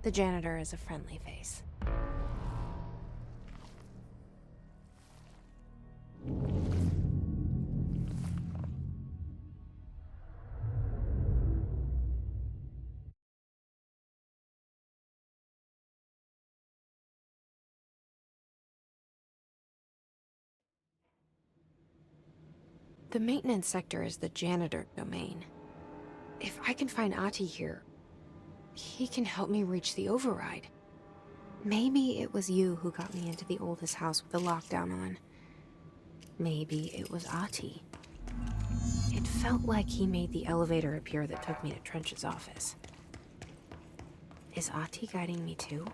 the janitor is a friendly face. The maintenance sector is the janitor domain. If I can find Ahti here, he can help me reach the override. Maybe it was you who got me into the oldest house with the lockdown on. Maybe it was Ahti. It felt like he made the elevator appear that took me to Trench's office. Is Ahti guiding me too?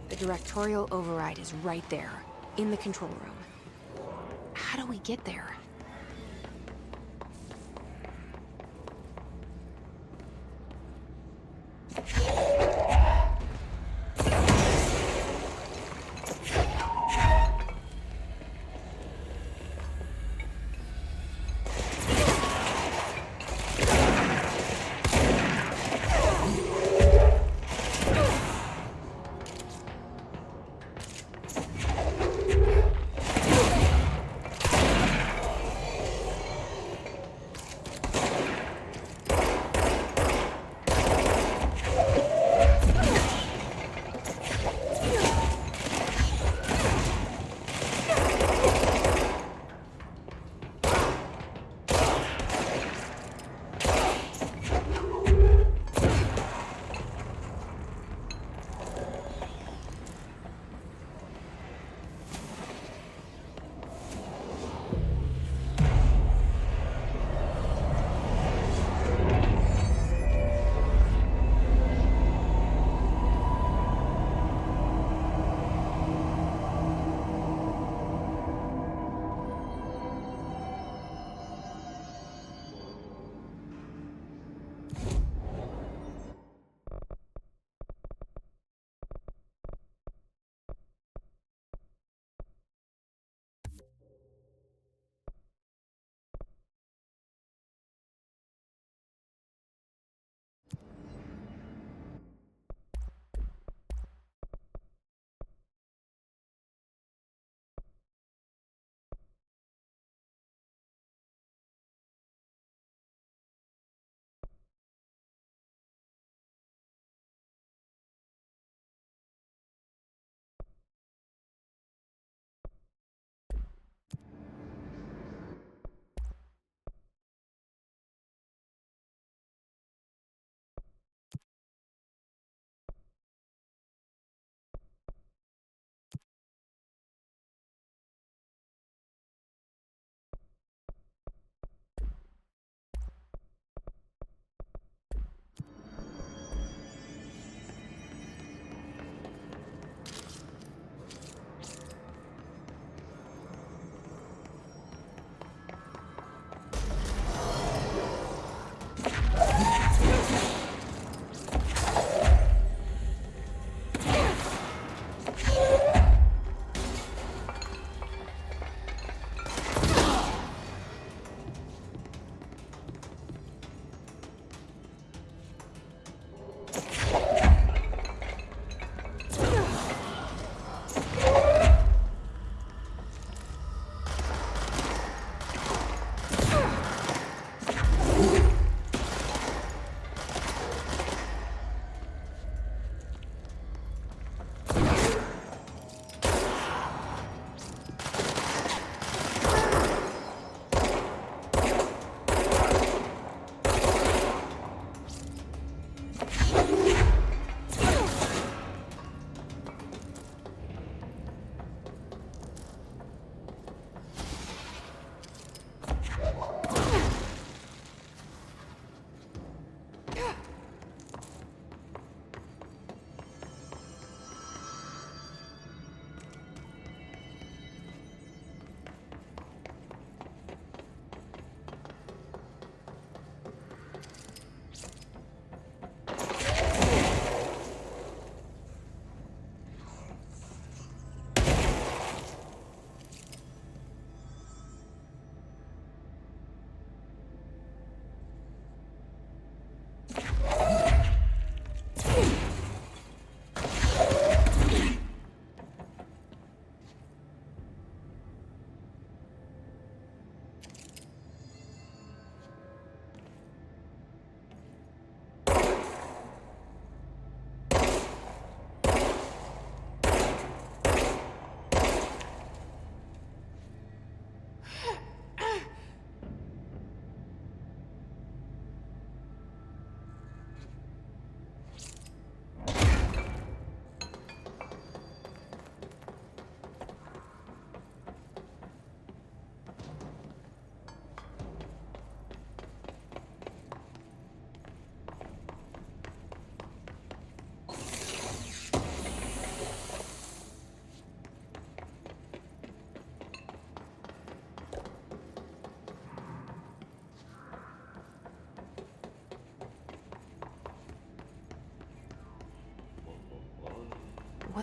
The directorial override is right there, in the control room. How do we get there?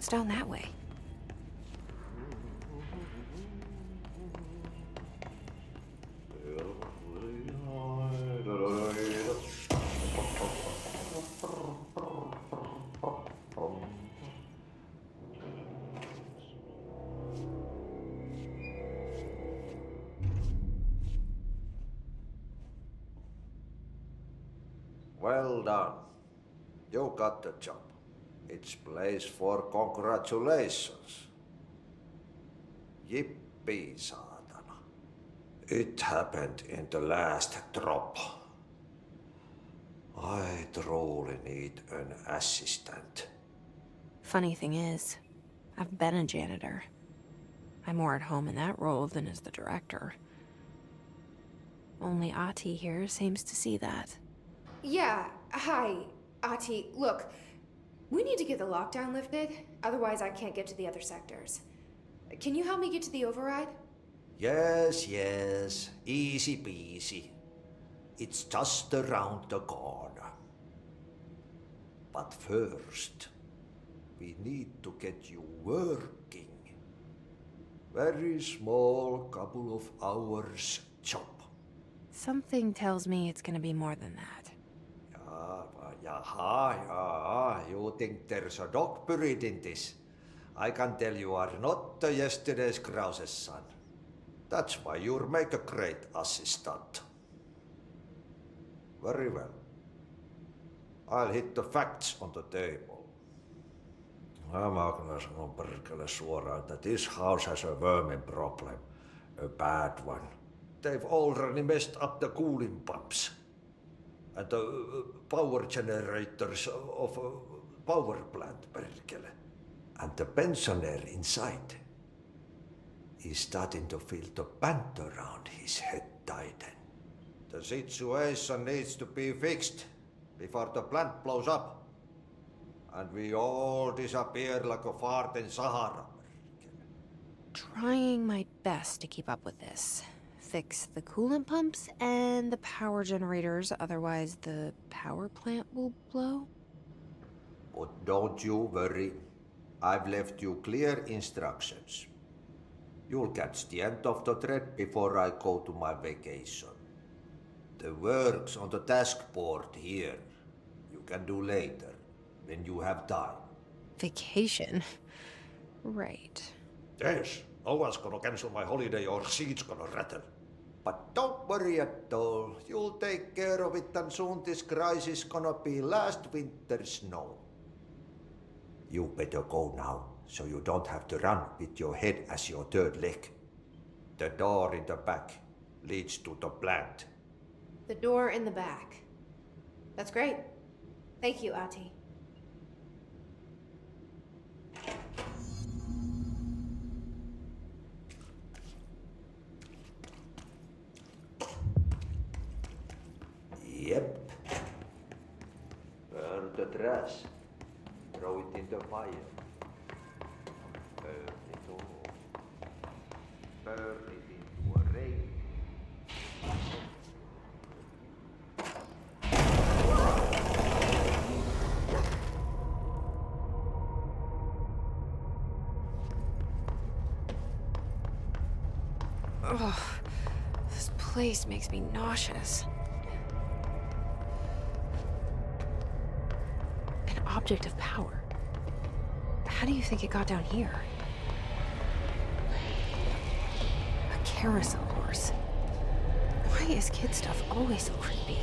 What's down that way? Well done. You got the job. It's place for congratulations. Yippee, saatana. It happened in the last drop. I truly need an assistant. Funny thing is, I've been a janitor. I'm more at home in that role than as the director. Only Ati here seems to see that. Yeah, hi, Ati. Look, we need to get the lockdown lifted, otherwise I can't get to the other sectors. Can you help me get to the override? Yes, yes. Easy peasy. It's just around the corner. But first, we need to get you working. Very small, couple of hours job. Something tells me it's gonna be more than that. You think there's a dog buried in this? I can tell you are not the yesterday's Krause's son. That's why you'll make a great assistant. Very well. I'll hit the facts on the table. Mä kyllä sanon perkele suoraan, että this house has a vermin problem. A bad one. They've already messed up the cooling pumps. And the power generators of a power plant, perkele. And the pensioner inside is starting to feel the band around his head tighten. The situation needs to be fixed before the plant blows up. And we all disappear like a fart in Sahara. Trying my best to keep up with this. Fix the coolant pumps and the power generators, otherwise the power plant will blow. But don't you worry. I've left you clear instructions. You'll catch the end of the thread before I go to my vacation. The work's on the task board here. You can do later, when you have time. Vacation? Right. Yes, no one's gonna cancel my holiday or seat's gonna rattle. But don't worry at all. You'll take care of it and soon this crisis gonna be last winter's snow. You better go now, so you don't have to run with your head as your third leg. The door in the back leads to the plant. The door in the back. That's great. Thank you, Ati. Yep. Burn the trash. Throw it in the fire. Burn it all. Burn it into a rain. Ugh, this place makes me nauseous. An object of power. How do you think it got down here? A carousel horse. Why is kid stuff always so creepy?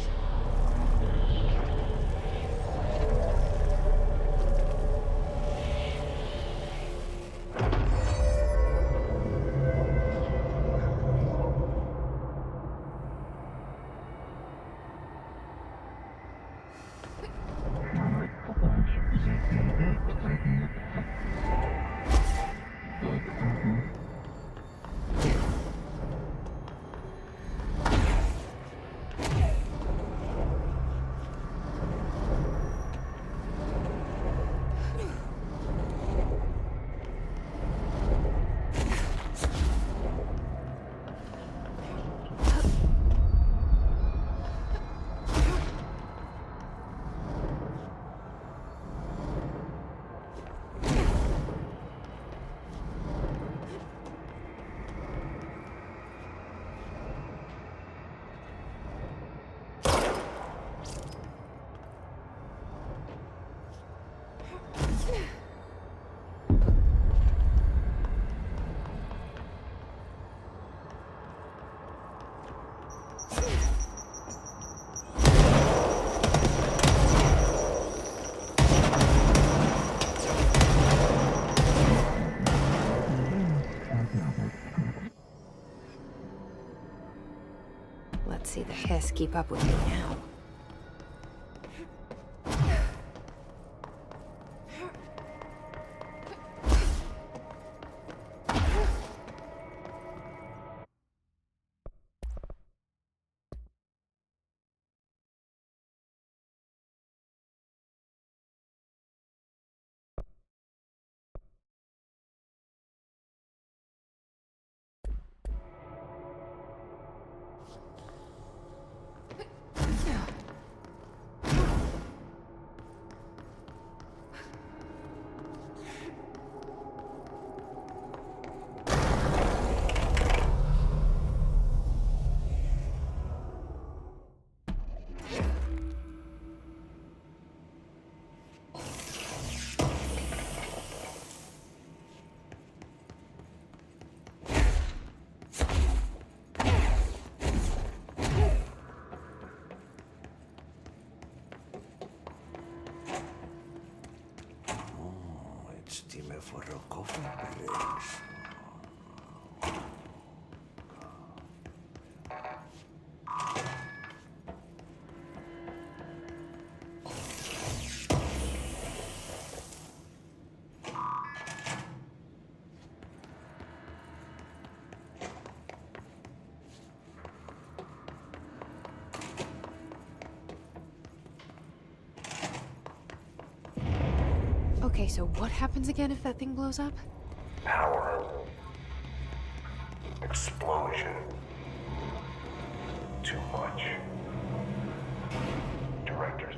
Let's see the hiss keep up with you now. Time for a coffee breaks. Okay, so what happens again if that thing blows up? Power. Explosion. Too much. Director's